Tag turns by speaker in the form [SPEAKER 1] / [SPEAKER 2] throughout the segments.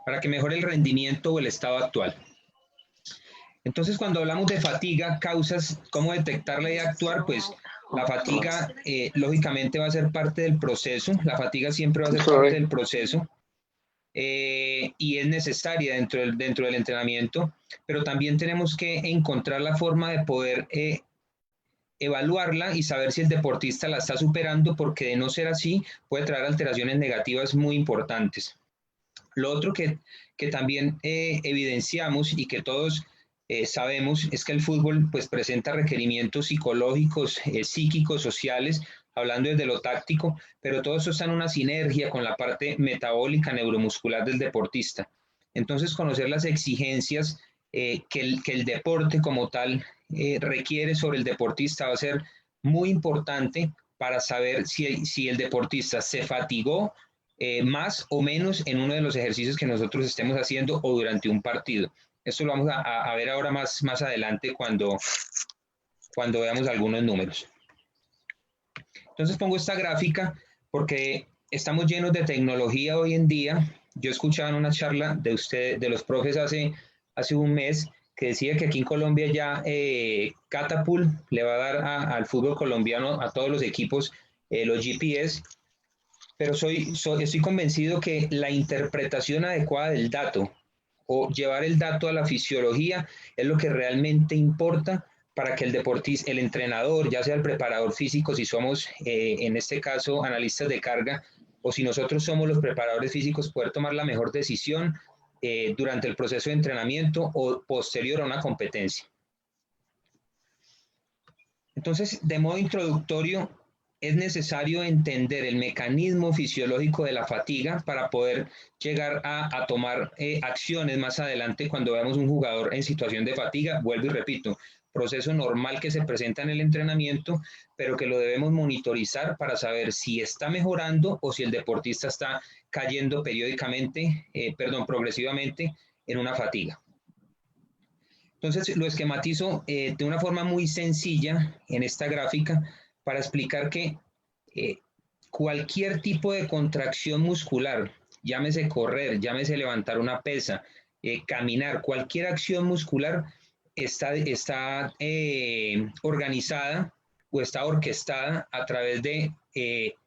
[SPEAKER 1] para que mejore el rendimiento o el estado actual. Entonces, cuando hablamos de fatiga, causas, cómo detectarla y actuar, pues la fatiga lógicamente va a ser parte del proceso, la fatiga siempre va a ser parte del proceso y es necesaria dentro del entrenamiento, pero también tenemos que encontrar la forma de poder evaluarla y saber si el deportista la está superando, porque de no ser así puede traer alteraciones negativas muy importantes. Lo otro que también evidenciamos y que todos sabemos es que el fútbol pues presenta requerimientos psicológicos, psíquicos, sociales, hablando desde lo táctico, pero todo eso está en una sinergia con la parte metabólica, neuromuscular del deportista. Entonces, conocer las exigencias que el deporte como tal requiere sobre el deportista va a ser muy importante para saber si el deportista se fatigó más o menos en uno de los ejercicios que nosotros estemos haciendo o durante un partido. Esto lo vamos a ver ahora más adelante cuando veamos algunos números. Entonces pongo esta gráfica porque estamos llenos de tecnología hoy en día. Yo escuchaba en una charla de los profes hace un mes que decía que aquí en Colombia ya Catapult le va a dar al fútbol colombiano, a todos los equipos, los GPS, pero estoy convencido que la interpretación adecuada del dato o llevar el dato a la fisiología es lo que realmente importa para que el deportista, el entrenador, ya sea el preparador físico, si somos en este caso analistas de carga, o si nosotros somos los preparadores físicos, poder tomar la mejor decisión durante el proceso de entrenamiento o posterior a una competencia. Entonces, de modo introductorio, es necesario entender el mecanismo fisiológico de la fatiga para poder llegar a tomar acciones más adelante cuando veamos un jugador en situación de fatiga. Vuelvo y repito, proceso normal que se presenta en el entrenamiento, pero que lo debemos monitorizar para saber si está mejorando o si el deportista está cayendo progresivamente en una fatiga. Entonces lo esquematizo de una forma muy sencilla en esta gráfica para explicar que cualquier tipo de contracción muscular, llámese correr, llámese levantar una pesa, caminar, cualquier acción muscular está organizada o está orquestada a través de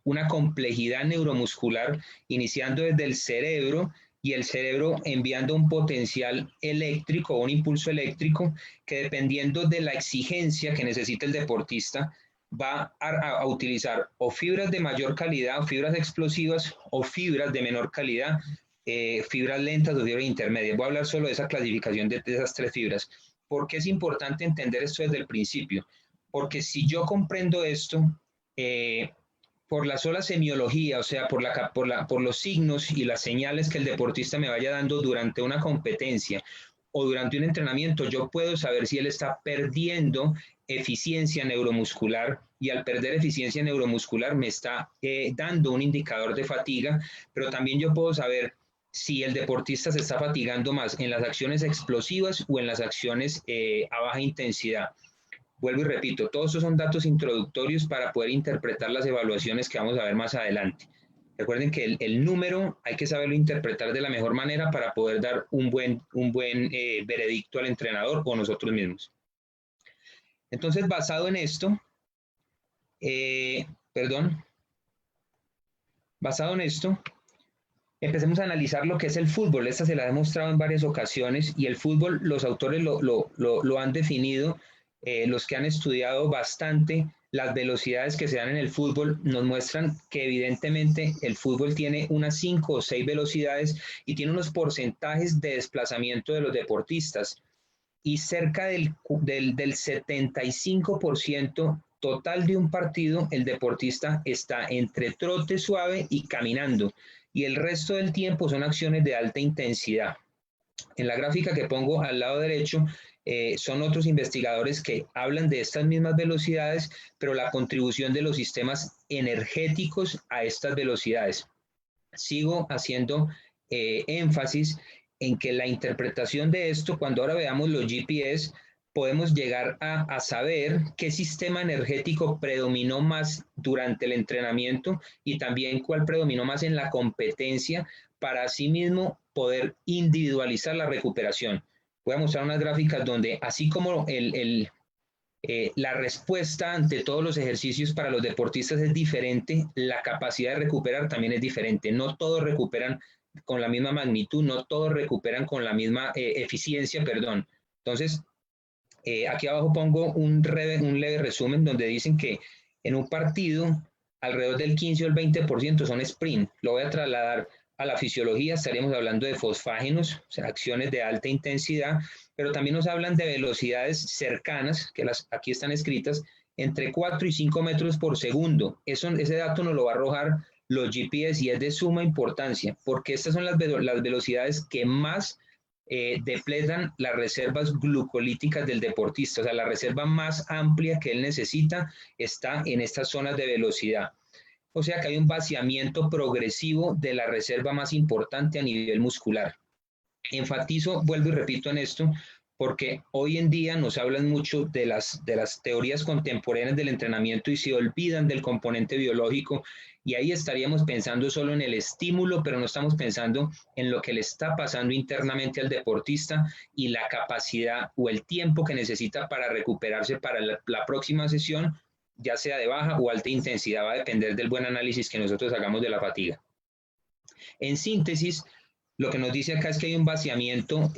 [SPEAKER 1] una complejidad neuromuscular, iniciando desde el cerebro y el cerebro enviando un potencial eléctrico o un impulso eléctrico que, dependiendo de la exigencia que necesita el deportista, va a utilizar o fibras de mayor calidad, o fibras explosivas, o fibras de menor calidad, fibras lentas o fibras intermedias. Voy a hablar solo de esa clasificación de esas tres fibras. ¿Por qué es importante entender esto desde el principio? Porque si yo comprendo esto, por la sola semiología, o sea, por los signos y las señales que el deportista me vaya dando durante una competencia o durante un entrenamiento, yo puedo saber si él está perdiendo eficiencia neuromuscular, y al perder eficiencia neuromuscular me está dando un indicador de fatiga, pero también yo puedo saber si el deportista se está fatigando más en las acciones explosivas o en las acciones a baja intensidad. Vuelvo y repito, todos estos son datos introductorios para poder interpretar las evaluaciones que vamos a ver más adelante. Recuerden que el número hay que saberlo interpretar de la mejor manera para poder dar un buen veredicto al entrenador o nosotros mismos. Entonces, basado en esto, empecemos a analizar lo que es el fútbol. Esta se la he mostrado en varias ocasiones, y el fútbol, los autores lo han definido. Los que han estudiado bastante las velocidades que se dan en el fútbol nos muestran que evidentemente el fútbol tiene unas 5 o 6 velocidades y tiene unos porcentajes de desplazamiento de los deportistas, y cerca del 75% total de un partido el deportista está entre trote suave y caminando, y el resto del tiempo son acciones de alta intensidad. En la gráfica que pongo al lado derecho son otros investigadores que hablan de estas mismas velocidades, pero la contribución de los sistemas energéticos a estas velocidades. Sigo haciendo énfasis en que la interpretación de esto, cuando ahora veamos los GPS, podemos llegar a saber qué sistema energético predominó más durante el entrenamiento y también cuál predominó más en la competencia, para asimismo poder individualizar la recuperación. Voy a mostrar unas gráficas donde, así como la respuesta ante todos los ejercicios para los deportistas es diferente, la capacidad de recuperar también es diferente. No todos recuperan con la misma magnitud, no todos recuperan con la misma eficiencia, perdón. Entonces, aquí abajo pongo un leve resumen donde dicen que en un partido alrededor del 15 o el 20% son sprint. Lo voy a trasladar a la fisiología, estaríamos hablando de fosfágenos, o sea, acciones de alta intensidad, pero también nos hablan de velocidades cercanas, que aquí están escritas, entre 4 y 5 metros por segundo. Ese dato nos lo va a arrojar los GPS y es de suma importancia, porque estas son las velocidades que más depletan las reservas glucolíticas del deportista, o sea, la reserva más amplia que él necesita está en estas zonas de velocidad. O sea que hay un vaciamiento progresivo de la reserva más importante a nivel muscular. Enfatizo, vuelvo y repito en esto, porque hoy en día nos hablan mucho de las teorías contemporáneas del entrenamiento y se olvidan del componente biológico, y ahí estaríamos pensando solo en el estímulo, pero no estamos pensando en lo que le está pasando internamente al deportista y la capacidad o el tiempo que necesita para recuperarse para la próxima sesión, ya sea de baja o alta intensidad, va a depender del buen análisis que nosotros hagamos de la fatiga. En síntesis, lo que nos dice acá es que hay un vaciamiento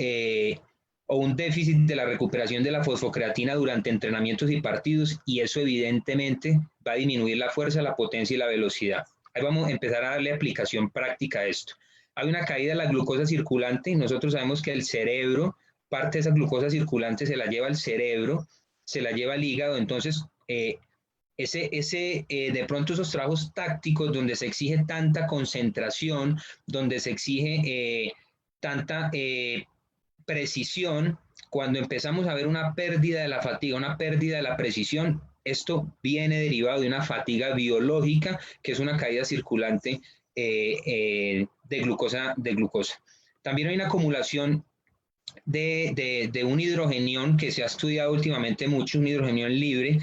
[SPEAKER 1] o un déficit de la recuperación de la fosfocreatina durante entrenamientos y partidos, y eso evidentemente va a disminuir la fuerza, la potencia y la velocidad. Ahí vamos a empezar a darle aplicación práctica a esto. Hay una caída de la glucosa circulante. Nosotros sabemos que el cerebro, parte de esa glucosa circulante se la lleva al cerebro, se la lleva al hígado. Entonces, de pronto esos trabajos tácticos donde se exige tanta concentración, donde se exige tanta precisión, cuando empezamos a ver una pérdida de la fatiga, una pérdida de la precisión, esto viene derivado de una fatiga biológica, que es una caída circulante de glucosa. También hay una acumulación de un hidrogenión que se ha estudiado últimamente mucho, un hidrogenión libre,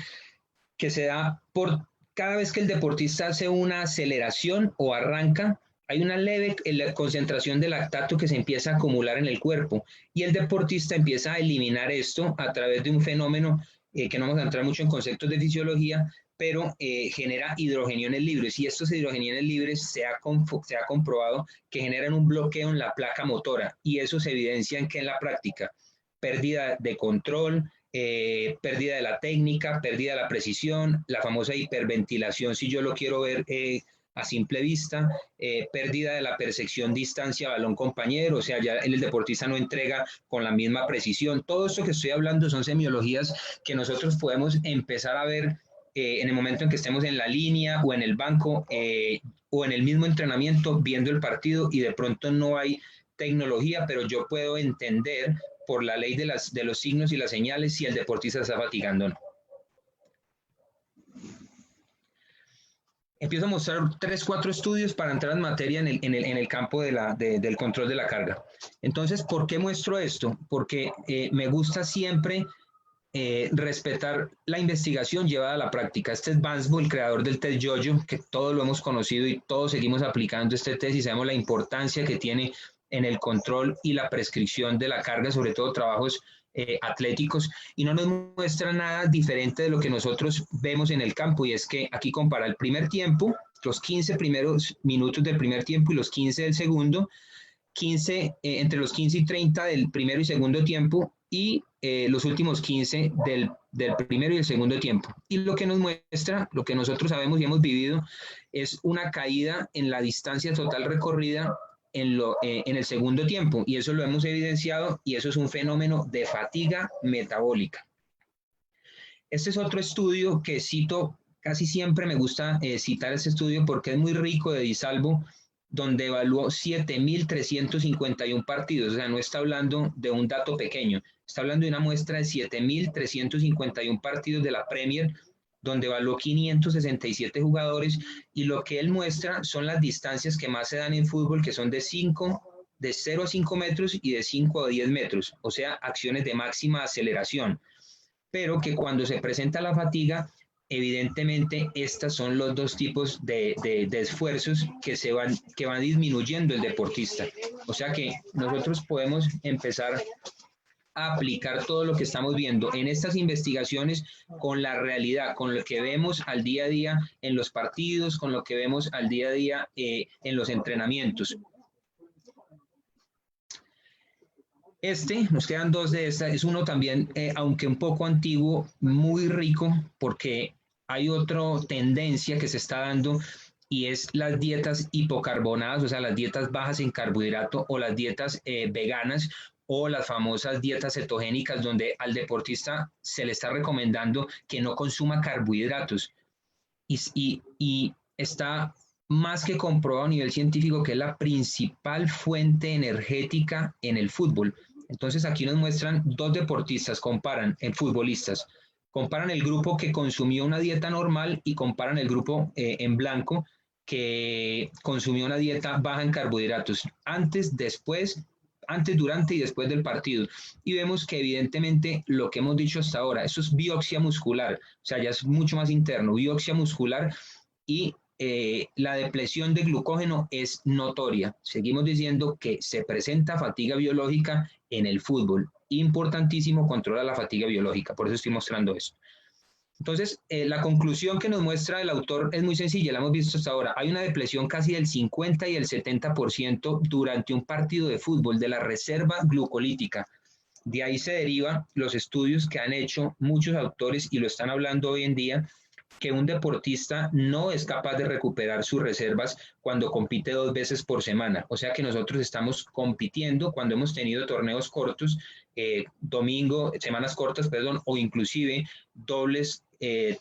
[SPEAKER 1] que se da por cada vez que el deportista hace una aceleración o arranca, hay una leve concentración de lactato que se empieza a acumular en el cuerpo y el deportista empieza a eliminar esto a través de un fenómeno que no vamos a entrar mucho en conceptos de fisiología, pero genera hidrogeniones libres, y estos hidrogeniones libres se ha comprobado que generan un bloqueo en la placa motora, y eso se evidencia en que en la práctica, pérdida de control, pérdida de la técnica, pérdida de la precisión, la famosa hiperventilación si yo lo quiero ver a simple vista, pérdida de la percepción distancia balón compañero, o sea, ya el deportista no entrega con la misma precisión. Todo esto que estoy hablando son semiologías que nosotros podemos empezar a ver en el momento en que estemos en la línea o en el banco o en el mismo entrenamiento viendo el partido, y de pronto no hay tecnología, pero yo puedo entender por la ley de los signos y las señales si el deportista está fatigando o no. Empiezo a mostrar 3, 4 estudios para entrar en materia en el campo del control de la carga. Entonces, ¿por qué muestro esto? Porque me gusta siempre respetar la investigación llevada a la práctica. Este es Bansbo, el creador del test Yo-Yo, que todos lo hemos conocido y todos seguimos aplicando este test y sabemos la importancia que tiene en el control y la prescripción de la carga, sobre todo trabajos atléticos, y no nos muestra nada diferente de lo que nosotros vemos en el campo, y es que aquí compara el primer tiempo, los 15 primeros minutos del primer tiempo y los 15 del segundo, entre los 15 y 30 del primero y segundo tiempo, y los últimos 15 del primero y el segundo tiempo. Y lo que nos muestra, lo que nosotros sabemos y hemos vivido, es una caída en la distancia total recorrida en el segundo tiempo, y eso lo hemos evidenciado, y eso es un fenómeno de fatiga metabólica. Este es otro estudio que cito, casi siempre me gusta citar este estudio porque es muy rico, de Di Salvo, donde evaluó 7.351 partidos, o sea, no está hablando de un dato pequeño, está hablando de una muestra de 7.351 partidos de la Premier, donde evaluó 567 jugadores, y lo que él muestra son las distancias que más se dan en fútbol, que son de 0 a 5 metros y de 5 a 10 metros, o sea, acciones de máxima aceleración, pero que cuando se presenta la fatiga, evidentemente estos son los dos tipos de esfuerzos que van disminuyendo el deportista. O sea que nosotros podemos empezar a aplicar todo lo que estamos viendo en estas investigaciones con la realidad, con lo que vemos al día a día en los partidos, con lo que vemos al día a día en los entrenamientos. Nos quedan dos de estas, es uno también, aunque un poco antiguo, muy rico, porque hay otra tendencia que se está dando y es las dietas hipocarbonadas, o sea, las dietas bajas en carbohidrato o las dietas veganas o las famosas dietas cetogénicas donde al deportista se le está recomendando que no consuma carbohidratos y está más que comprobado a nivel científico que es la principal fuente energética en el fútbol. Entonces aquí nos muestran dos deportistas, comparan en futbolistas, comparan el grupo que consumió una dieta normal y comparan el grupo en blanco que consumió una dieta baja en carbohidratos, antes, después, antes, durante y después del partido. Y vemos que evidentemente lo que hemos dicho hasta ahora, eso es biopsia muscular, o sea, ya es mucho más interno, biopsia muscular y la depresión de glucógeno es notoria. Seguimos diciendo que se presenta fatiga biológica en el fútbol. Importantísimo controlar la fatiga biológica, por eso estoy mostrando eso. Entonces, la conclusión que nos muestra el autor es muy sencilla, la hemos visto hasta ahora. Hay una depresión casi del 50 y el 70% durante un partido de fútbol de la reserva glucolítica. De ahí se derivan los estudios que han hecho muchos autores y lo están hablando hoy en día, que un deportista no es capaz de recuperar sus reservas cuando compite 2 veces por semana. O sea que nosotros estamos compitiendo cuando hemos tenido torneos cortos, semanas cortas, perdón, o inclusive dobles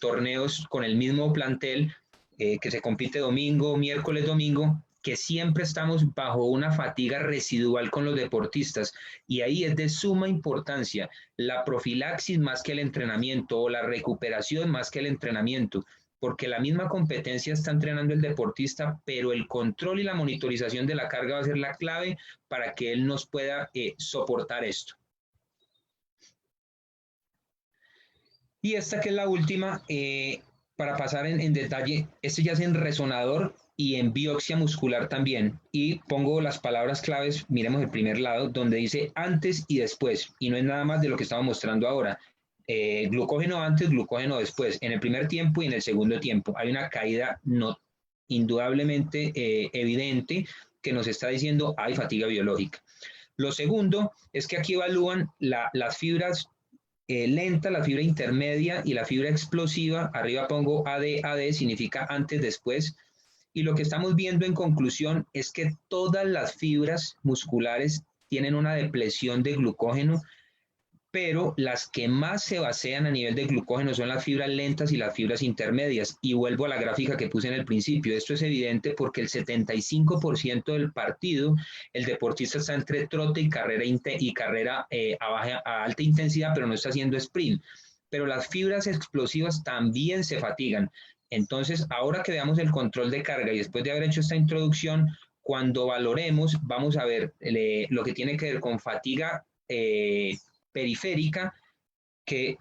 [SPEAKER 1] torneos con el mismo plantel, que se compite domingo, miércoles, domingo, que siempre estamos bajo una fatiga residual con los deportistas y ahí es de suma importancia la profilaxis más que el entrenamiento o la recuperación más que el entrenamiento, porque la misma competencia está entrenando el deportista, pero el control y la monitorización de la carga va a ser la clave para que él nos pueda soportar esto. Y esta que es la última, para pasar en detalle, esto ya es en resonador y en biopsia muscular también. Y pongo las palabras claves, miremos el primer lado, donde dice antes y después, y no es nada más de lo que estamos mostrando ahora. Glucógeno antes, glucógeno después, en el primer tiempo y en el segundo tiempo. Hay una caída no, indudablemente evidente que nos está diciendo hay fatiga biológica. Lo segundo es que aquí evalúan las fibras lenta, la fibra intermedia y la fibra explosiva. Arriba pongo AD significa antes, después. Y lo que estamos viendo en conclusión es que todas las fibras musculares tienen una depresión de glucógeno, pero las que más se basean a nivel de glucógeno son las fibras lentas y las fibras intermedias. Y vuelvo a la gráfica que puse en el principio. Esto es evidente porque el 75% del partido, el deportista está entre trote y carrera a alta intensidad, pero no está haciendo sprint. Pero las fibras explosivas también se fatigan. Entonces, ahora que veamos el control de carga y después de haber hecho esta introducción, cuando valoremos, vamos a ver lo que tiene que ver con fatiga periférica, que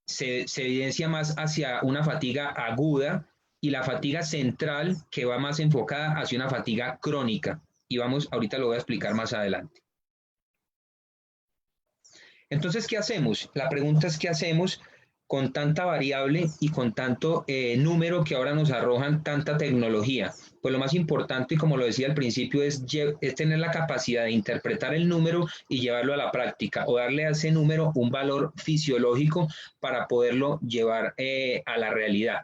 [SPEAKER 1] se evidencia más hacia una fatiga aguda, y la fatiga central, que va más enfocada hacia una fatiga crónica. Y ahorita lo voy a explicar más adelante. Entonces, ¿qué hacemos? La pregunta es, ¿qué hacemos con tanta variable y con tanto número que ahora nos arrojan tanta tecnología? Pues lo más importante, y como lo decía al principio, es tener la capacidad de interpretar el número y llevarlo a la práctica, o darle a ese número un valor fisiológico para poderlo llevar a la realidad.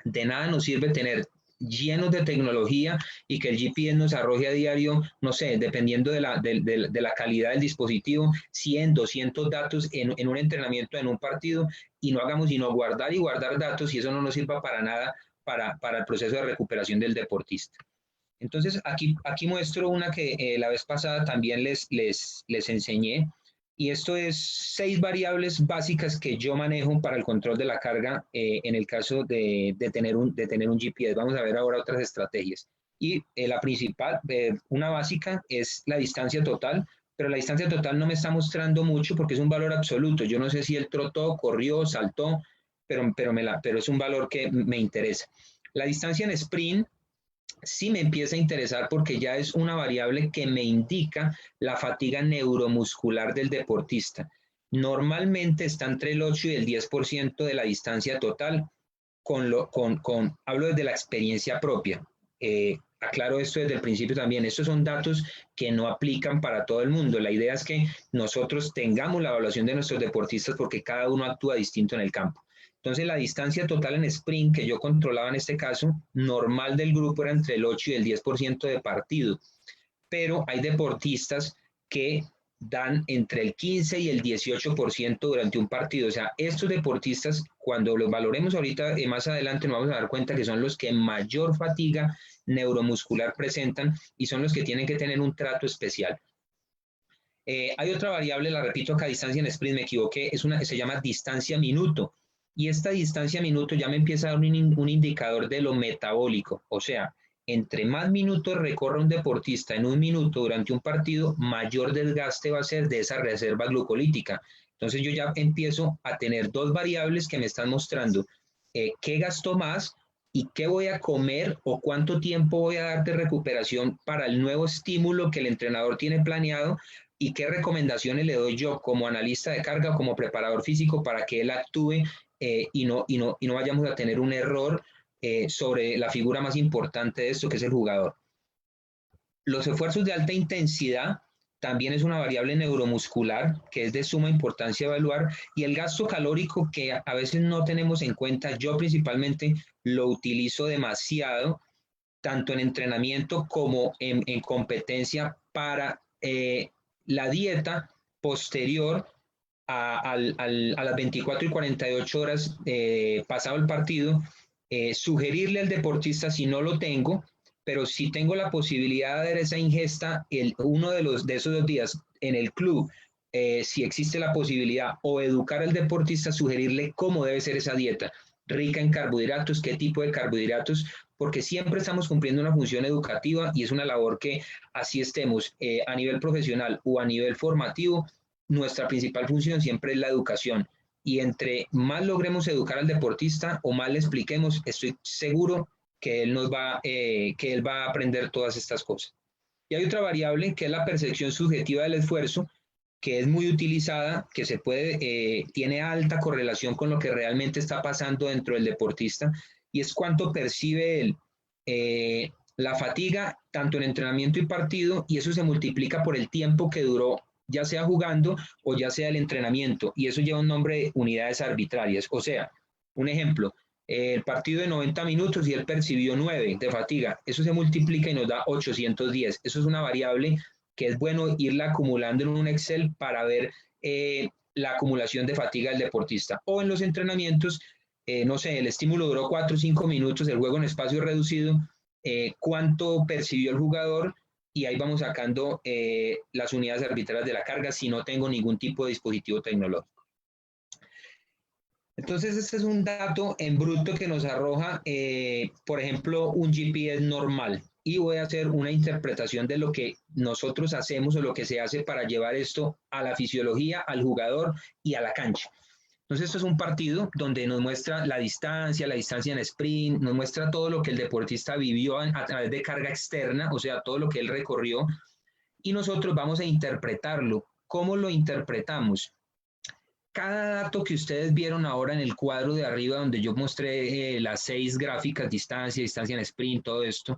[SPEAKER 1] De nada nos sirve tener llenos de tecnología y que el GPS nos arroje a diario, no sé, dependiendo de la calidad del dispositivo, 100, 200 datos en un entrenamiento, en un partido, y no hagamos sino guardar y guardar datos, y eso no nos sirva para nada para el proceso de recuperación del deportista. Entonces, aquí muestro una que la vez pasada también les enseñé, y esto es 6 variables básicas que yo manejo para el control de la carga en el caso de tener un GPS. Vamos a ver ahora otras estrategias. Y la principal, una básica, es la distancia total, pero la distancia total no me está mostrando mucho porque es un valor absoluto. Yo no sé si él trotó, corrió, saltó, pero es un valor que me interesa. La distancia en sprint sí me empieza a interesar porque ya es una variable que me indica la fatiga neuromuscular del deportista. Normalmente está entre el 8 y el 10% de la distancia total, hablo desde la experiencia propia. Aclaro esto desde el principio también. Estos son datos que no aplican para todo el mundo. La idea es que nosotros tengamos la evaluación de nuestros deportistas porque cada uno actúa distinto en el campo. Entonces, la distancia total en sprint que yo controlaba en este caso, normal del grupo era entre el 8 y el 10% de partido, pero hay deportistas que dan entre el 15 y el 18% durante un partido. O sea, estos deportistas, cuando los valoremos ahorita, más adelante, nos vamos a dar cuenta que son los que mayor fatiga neuromuscular presentan y son los que tienen que tener un trato especial. Hay otra variable, la repito acá, distancia en sprint, me equivoqué, es una que se llama distancia minuto. Y esta distancia minuto ya me empieza a dar un indicador de lo metabólico. O sea, entre más minutos recorra un deportista en un minuto durante un partido, mayor desgaste va a ser de esa reserva glucolítica. Entonces yo ya empiezo a tener dos variables que me están mostrando qué gasto más y qué voy a comer o cuánto tiempo voy a dar de recuperación para el nuevo estímulo que el entrenador tiene planeado y qué recomendaciones le doy yo como analista de carga o como preparador físico para que él actúe y no vayamos a tener un error sobre la figura más importante de esto, que es el jugador. Los esfuerzos de alta intensidad también es una variable neuromuscular que es de suma importancia evaluar, y el gasto calórico que a veces no tenemos en cuenta, yo principalmente lo utilizo demasiado, tanto en entrenamiento como en competencia para la dieta posterior a las 24 y 48 horas pasado el partido, sugerirle al deportista si no lo tengo, pero si tengo la posibilidad de esa ingesta, uno de esos 2 días en el club, si existe la posibilidad, o educar al deportista, sugerirle cómo debe ser esa dieta, rica en carbohidratos, qué tipo de carbohidratos, porque siempre estamos cumpliendo una función educativa y es una labor que así estemos a nivel profesional o a nivel formativo, nuestra principal función siempre es la educación. Y entre más logremos educar al deportista o más le expliquemos, estoy seguro que que él va a aprender todas estas cosas. Y hay otra variable que es la percepción subjetiva del esfuerzo, que es muy utilizada, que tiene alta correlación con lo que realmente está pasando dentro del deportista, y es cuánto percibe él la fatiga, tanto en entrenamiento y partido, y eso se multiplica por el tiempo que duró, ya sea jugando o ya sea el entrenamiento, y eso lleva un nombre de unidades arbitrarias. O sea, un ejemplo, el partido de 90 minutos y él percibió 9 de fatiga, eso se multiplica y nos da 810. Eso es una variable que es bueno irla acumulando en un Excel para ver la acumulación de fatiga del deportista. O en los entrenamientos, no sé, el estímulo duró 4 o 5 minutos, el juego en espacio reducido, cuánto percibió el jugador, y ahí vamos sacando las unidades arbitrarias de la carga si no tengo ningún tipo de dispositivo tecnológico. Entonces, este es un dato en bruto que nos arroja, por ejemplo, un GPS normal. Y voy a hacer una interpretación de lo que nosotros hacemos o lo que se hace para llevar esto a la fisiología, al jugador y a la cancha. Entonces, esto es un partido donde nos muestra la distancia en sprint, nos muestra todo lo que el deportista vivió a través de carga externa, o sea, todo lo que él recorrió, y nosotros vamos a interpretarlo. ¿Cómo lo interpretamos? Cada dato que ustedes vieron ahora en el cuadro de arriba, donde yo mostré las 6 gráficas, distancia en sprint, todo esto,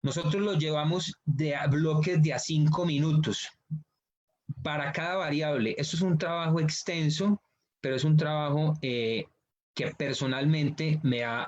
[SPEAKER 1] nosotros lo llevamos de bloques de a 5 minutos para cada variable. Esto es un trabajo extenso, pero es un trabajo que personalmente me ha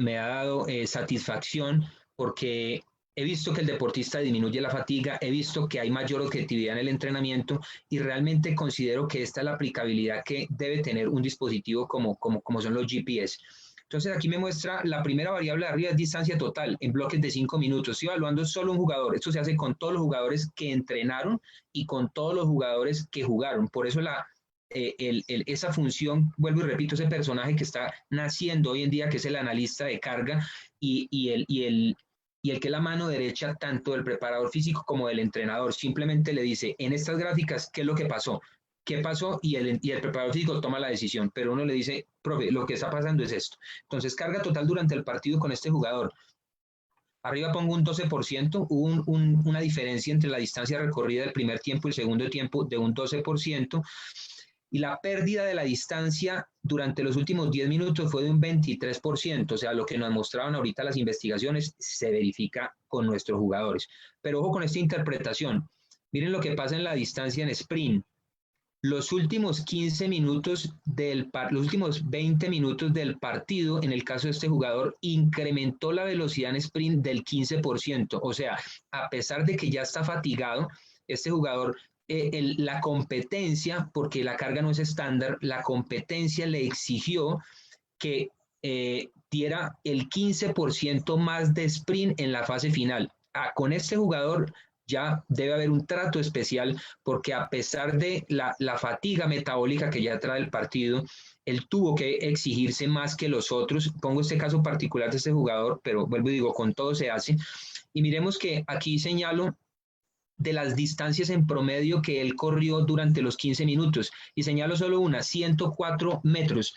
[SPEAKER 1] dado satisfacción, porque he visto que el deportista disminuye la fatiga, he visto que hay mayor objetividad en el entrenamiento, y realmente considero que esta es la aplicabilidad que debe tener un dispositivo como son los GPS. Entonces aquí me muestra la primera variable de arriba, es distancia total en bloques de 5 minutos. Estoy evaluando solo un jugador. Esto se hace con todos los jugadores que entrenaron y con todos los jugadores que jugaron. Por eso esa función, vuelvo y repito, ese personaje que está naciendo hoy en día, que es el analista de carga y el que es la mano derecha tanto del preparador físico como del entrenador, simplemente le dice en estas gráficas qué es lo que pasó, qué pasó, y el preparador físico toma la decisión, pero uno le dice, profe, lo que está pasando es esto. Entonces, carga total durante el partido con este jugador, Arriba pongo un 12%, hubo una diferencia entre la distancia recorrida del primer tiempo y el segundo tiempo de un 12%, y la pérdida de la distancia durante los últimos 10 minutos fue de un 23%, o sea, lo que nos mostraban ahorita las investigaciones se verifica con nuestros jugadores. Pero ojo con esta interpretación, miren lo que pasa en la distancia en sprint. Los últimos 15 minutos los últimos 20 minutos del partido, en el caso de este jugador, incrementó la velocidad en sprint del 15%. O sea, a pesar de que ya está fatigado, este jugador, la competencia, porque la carga no es estándar, la competencia le exigió que diera el 15% más de sprint en la fase final. Con este jugador ya debe haber un trato especial porque a pesar de la fatiga metabólica que ya trae el partido, él tuvo que exigirse más que los otros. Pongo este caso particular de este jugador, pero vuelvo y digo, con todo se hace. Y miremos que aquí señalo de las distancias en promedio que él corrió durante los 15 minutos y señalo solo una, 104 metros.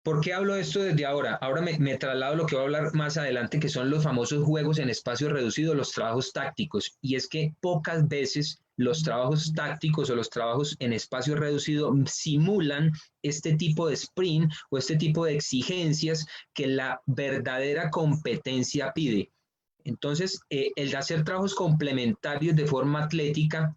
[SPEAKER 1] ¿Por qué hablo esto desde ahora? Ahora me traslado a lo que voy a hablar más adelante, que son los famosos juegos en espacio reducido, los trabajos tácticos. Y es que pocas veces los trabajos tácticos o los trabajos en espacio reducido simulan este tipo de sprint o este tipo de exigencias que la verdadera competencia pide. Entonces, el de hacer trabajos complementarios de forma atlética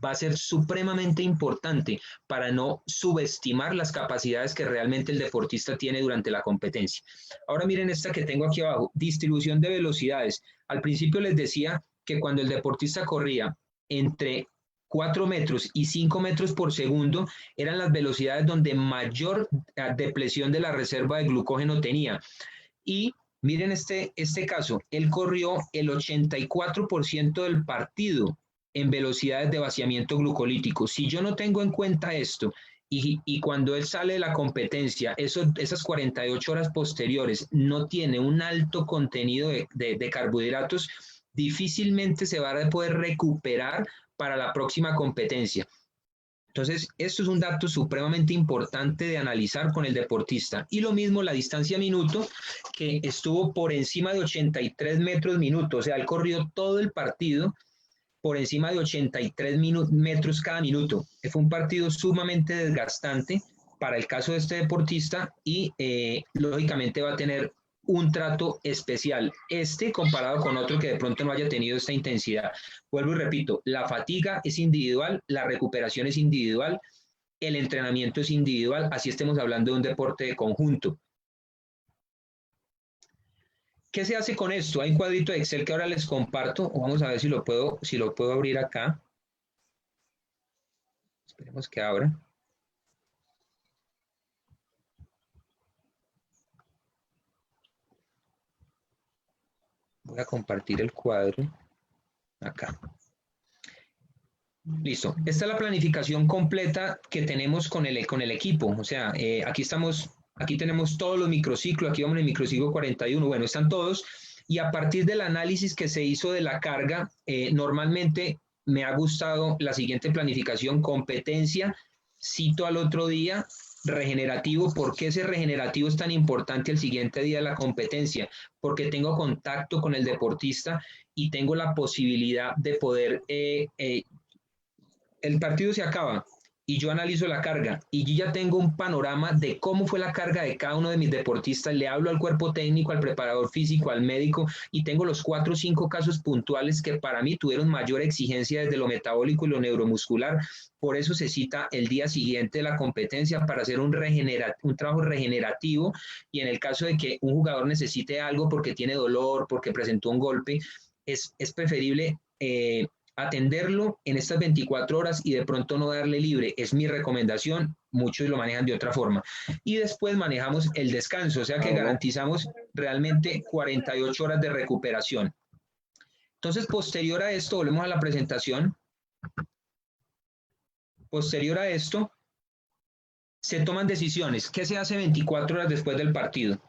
[SPEAKER 1] va a ser supremamente importante para no subestimar las capacidades que realmente el deportista tiene durante la competencia. Ahora miren esta que tengo aquí abajo, distribución de velocidades. Al principio les decía que cuando el deportista corría entre 4 metros y 5 metros por segundo eran las velocidades donde mayor depresión de la reserva de glucógeno tenía. Y miren este caso, él corrió el 84% del partido en velocidades de vaciamiento glucolítico. Si yo no tengo en cuenta esto y cuando él sale de la competencia, esas 48 horas posteriores no tiene un alto contenido de carbohidratos, difícilmente se va a poder recuperar para la próxima competencia. Entonces, esto es un dato supremamente importante de analizar con el deportista. Y lo mismo la distancia minuto, que estuvo por encima de 83 metros minuto, o sea, él corrió todo el partido por encima de 83 metros cada minuto. Fue un partido sumamente desgastante para el caso de este deportista y lógicamente va a tener un trato especial, comparado con otro que de pronto no haya tenido esta intensidad. Vuelvo y repito, la fatiga es individual, la recuperación es individual, el entrenamiento es individual, así estemos hablando de un deporte de conjunto. ¿Qué se hace con esto? Hay un cuadrito de Excel que ahora les comparto. Vamos a ver si lo puedo abrir acá. Esperemos que abra. Voy a compartir el cuadro acá. Listo. Esta es la planificación completa que tenemos con el equipo. O sea, aquí tenemos todos los microciclos, aquí vamos en el microciclo 41, bueno, están todos, y a partir del análisis que se hizo de la carga, normalmente me ha gustado la siguiente planificación: competencia, cito al otro día, regenerativo. ¿Por qué ese regenerativo es tan importante el siguiente día de la competencia? Porque tengo contacto con el deportista y tengo la posibilidad de poder el partido se acaba y yo analizo la carga y yo ya tengo un panorama de cómo fue la carga de cada uno de mis deportistas, le hablo al cuerpo técnico, al preparador físico, al médico, y tengo los 4 o 5 casos puntuales que para mí tuvieron mayor exigencia desde lo metabólico y lo neuromuscular. Por eso se cita el día siguiente de la competencia para hacer un trabajo regenerativo, y en el caso de que un jugador necesite algo porque tiene dolor, porque presentó un golpe, es preferible atenderlo en estas 24 horas y de pronto no darle libre. Es mi recomendación, muchos lo manejan de otra forma. Y después manejamos el descanso, o sea que garantizamos realmente 48 horas de recuperación. Entonces, posterior a esto, volvemos a la presentación. Posterior a esto, se toman decisiones. ¿Qué se hace 24 horas después del partido?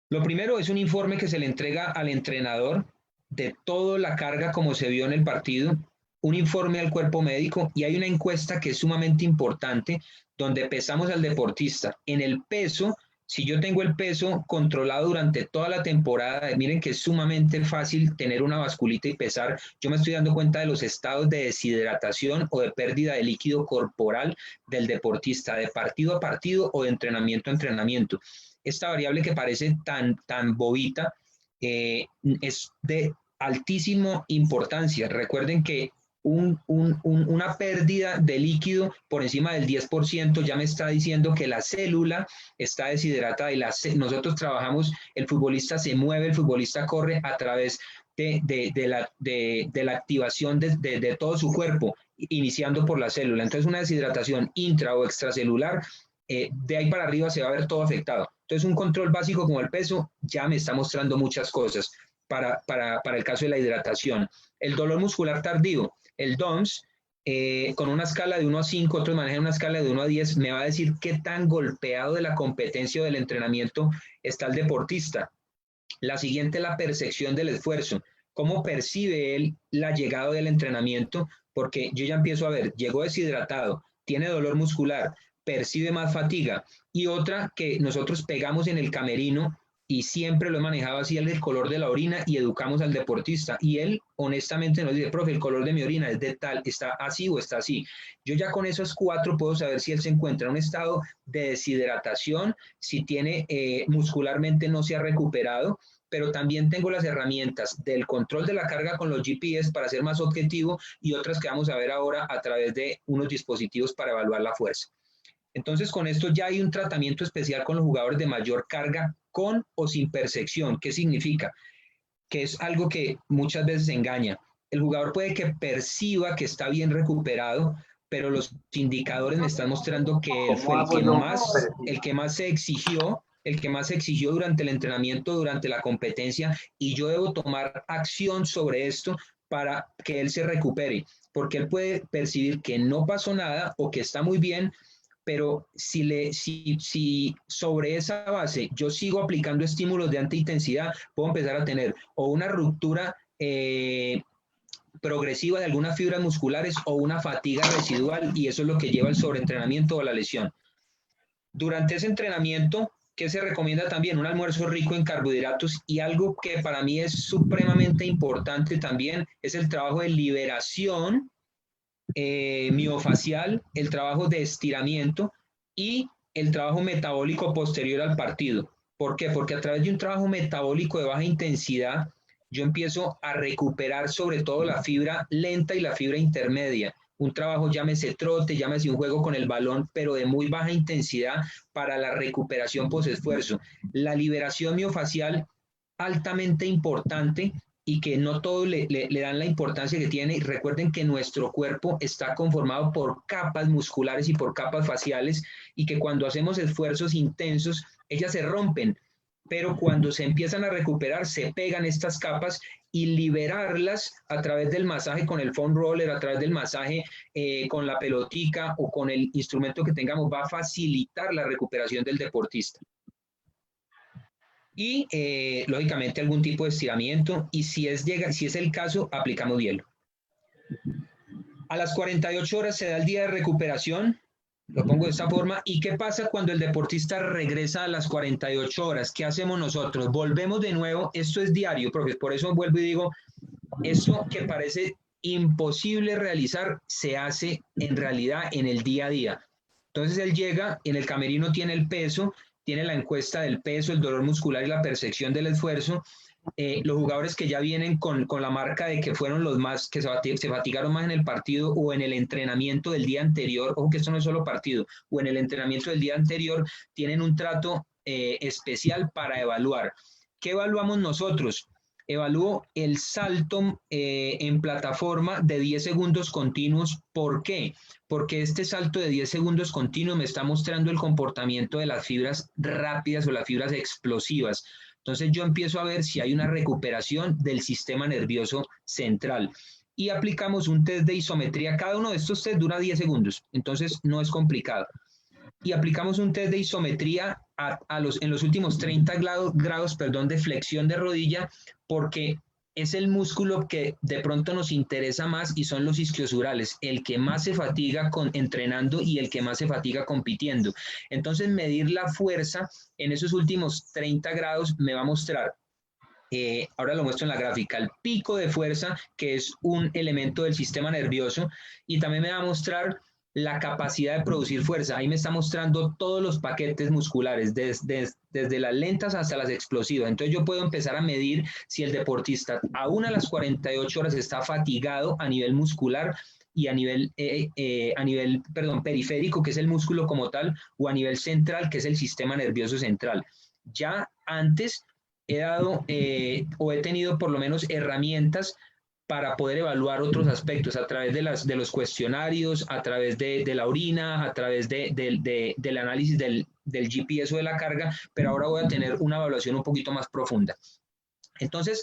[SPEAKER 1] Lo primero es un informe que se le entrega al entrenador de toda la carga como se vio en el partido, un informe al cuerpo médico, y hay una encuesta que es sumamente importante donde pesamos al deportista. En el peso, Si yo tengo el peso controlado durante toda la temporada, miren que es sumamente fácil tener una basculita y pesar. Yo me estoy dando cuenta de los estados de deshidratación o de pérdida de líquido corporal del deportista, de partido a partido o de entrenamiento a entrenamiento. Esta variable que parece tan bobita es de altísima importancia. Recuerden que una pérdida de líquido por encima del 10% ya me está diciendo que la célula está deshidratada y nosotros trabajamos, el futbolista se mueve, el futbolista corre a través de la activación de todo su cuerpo, iniciando por la célula. Entonces una deshidratación intra o extracelular, de ahí para arriba se va a ver todo afectado. Entonces un control básico como el peso ya me está mostrando muchas cosas para el caso de la hidratación. El dolor muscular tardío, el DOMS, con una escala de 1 a 5, otros manejan una escala de 1 a 10, me va a decir qué tan golpeado de la competencia o del entrenamiento está el deportista. La siguiente es la percepción del esfuerzo. ¿Cómo percibe él la llegada del entrenamiento? Porque yo ya empiezo a ver, llegó deshidratado, tiene dolor muscular, percibe más fatiga. Y otra que nosotros pegamos en el camerino, y siempre lo he manejado así, el color de la orina, y educamos al deportista. Y él honestamente nos dice, profe, el color de mi orina es de tal, está así o está así. Yo ya con esos 4 puedo saber si él se encuentra en un estado de deshidratación, si tiene muscularmente no se ha recuperado, pero también tengo las herramientas del control de la carga con los GPS para ser más objetivo y otras que vamos a ver ahora a través de unos dispositivos para evaluar la fuerza. Entonces, con esto ya hay un tratamiento especial con los jugadores de mayor carga, con o sin percepción. ¿Qué significa? Que es algo que muchas veces engaña. El jugador puede que perciba que está bien recuperado, pero los indicadores me están mostrando que él fue el que más se exigió durante el entrenamiento, durante la competencia, y yo debo tomar acción sobre esto para que él se recupere, porque él puede percibir que no pasó nada o que está muy bien, pero si sobre esa base yo sigo aplicando estímulos de alta intensidad, puedo empezar a tener o una ruptura progresiva de algunas fibras musculares o una fatiga residual, y eso es lo que lleva al sobreentrenamiento o la lesión. Durante ese entrenamiento, ¿qué se recomienda también? Un almuerzo rico en carbohidratos, y algo que para mí es supremamente importante también es el trabajo de liberación miofacial, el trabajo de estiramiento y el trabajo metabólico posterior al partido. ¿Por qué? Porque a través de un trabajo metabólico de baja intensidad, yo empiezo a recuperar sobre todo la fibra lenta y la fibra intermedia. Un trabajo, llámese trote, llámese un juego con el balón, pero de muy baja intensidad para la recuperación post-esfuerzo. La liberación miofacial, altamente importante, y que no todos le dan la importancia que tiene. Y recuerden que nuestro cuerpo está conformado por capas musculares y por capas faciales, y que cuando hacemos esfuerzos intensos, ellas se rompen, pero cuando se empiezan a recuperar, se pegan estas capas, y liberarlas a través del masaje con el foam roller, a través del masaje con la pelotica o con el instrumento que tengamos, va a facilitar la recuperación del deportista. Y lógicamente algún tipo de estiramiento, y si es el caso, aplicamos hielo. A las 48 horas se da el día de recuperación, lo pongo de esta forma. ¿Y qué pasa cuando el deportista regresa a las 48 horas? ¿Qué hacemos nosotros? Volvemos de nuevo, esto es diario, profe, por eso vuelvo y digo, esto que parece imposible realizar, se hace en realidad en el día a día. Entonces él llega, en el camerino tiene el peso, tiene la encuesta del peso, el dolor muscular y la percepción del esfuerzo. Los jugadores que ya vienen con la marca de que fueron los más, que se fatigaron más en el partido o en el entrenamiento del día anterior, ojo que esto no es solo partido, o en el entrenamiento del día anterior, tienen un trato especial para evaluar. ¿Qué evaluamos nosotros? Evalúo el salto en plataforma de 10 segundos continuos. ¿Por qué? Porque este salto de 10 segundos continuos me está mostrando el comportamiento de las fibras rápidas o las fibras explosivas. Entonces yo empiezo a ver si hay una recuperación del sistema nervioso central. Y aplicamos un test de isometría. Cada uno de estos test dura 10 segundos, entonces no es complicado. Y aplicamos un test de isometría en los últimos 30 grados de flexión de rodilla, porque es el músculo que de pronto nos interesa más y son los isquiosurales, el que más se fatiga entrenando y el que más se fatiga compitiendo. Entonces, medir la fuerza en esos últimos 30 grados me va a mostrar, ahora lo muestro en la gráfica, el pico de fuerza, que es un elemento del sistema nervioso, y también me va a mostrar la capacidad de producir fuerza. Ahí me está mostrando todos los paquetes musculares, desde las lentas hasta las explosivas. Entonces yo puedo empezar a medir si el deportista aún a las 48 horas está fatigado a nivel muscular y a nivel, perdón, periférico, que es el músculo como tal, o a nivel central, que es el sistema nervioso central. Ya antes he dado o he tenido por lo menos herramientas para poder evaluar otros aspectos a través de los cuestionarios, a través de la orina, a través del análisis del GPS o de la carga, pero ahora voy a tener una evaluación un poquito más profunda. Entonces,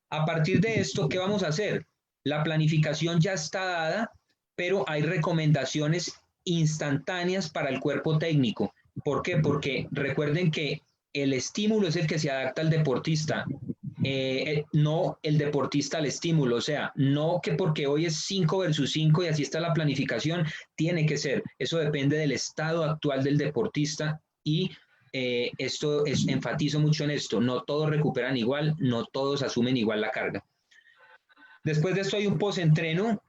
[SPEAKER 1] a partir de esto, ¿qué vamos a hacer? La planificación ya está dada, pero hay recomendaciones instantáneas para el cuerpo técnico. ¿Por qué? Porque recuerden que el estímulo es el que se adapta al deportista, no el deportista al estímulo, o sea, no que porque hoy es 5 versus 5 y así está la planificación, tiene que ser, eso depende del estado actual del deportista y enfatizo mucho en esto, no todos recuperan igual, no todos asumen igual la carga. Después de esto hay un post-entreno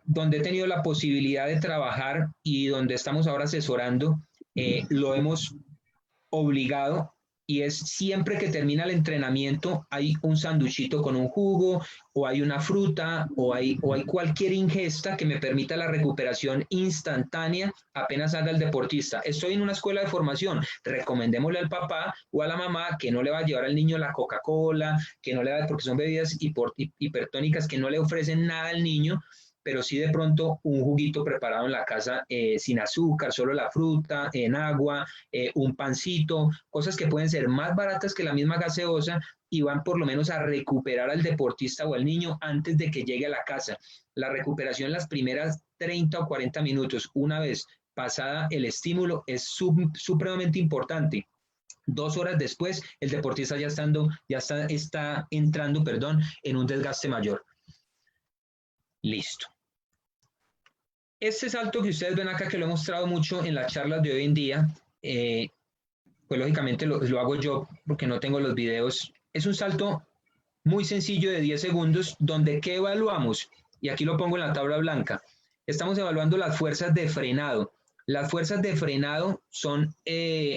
[SPEAKER 1] donde he tenido la posibilidad de trabajar y donde estamos ahora asesorando, lo hemos obligado y es siempre que termina el entrenamiento hay un sanduchito con un jugo o hay una fruta o hay cualquier ingesta que me permita la recuperación instantánea apenas haga el deportista. Estoy en una escuela de formación, recomendémosle al papá o a la mamá que no le va a llevar al niño la Coca-Cola, que no le va, porque son bebidas hipertónicas que no le ofrecen nada al niño, pero sí de pronto un juguito preparado en la casa sin azúcar, solo la fruta, en agua, un pancito, cosas que pueden ser más baratas que la misma gaseosa y van por lo menos a recuperar al deportista o al niño antes de que llegue a la casa. La recuperación las primeras 30 o 40 minutos, una vez pasada el estímulo, es supremamente importante. 2 horas después, el deportista está entrando, perdón, en un desgaste mayor. Listo. Este salto que ustedes ven acá, que lo he mostrado mucho en las charlas de hoy en día, pues lógicamente lo hago yo porque no tengo los videos. Es un salto muy sencillo de 10 segundos, donde ¿qué evaluamos? Y aquí lo pongo en la tabla blanca. Estamos evaluando las fuerzas de frenado. Las fuerzas de frenado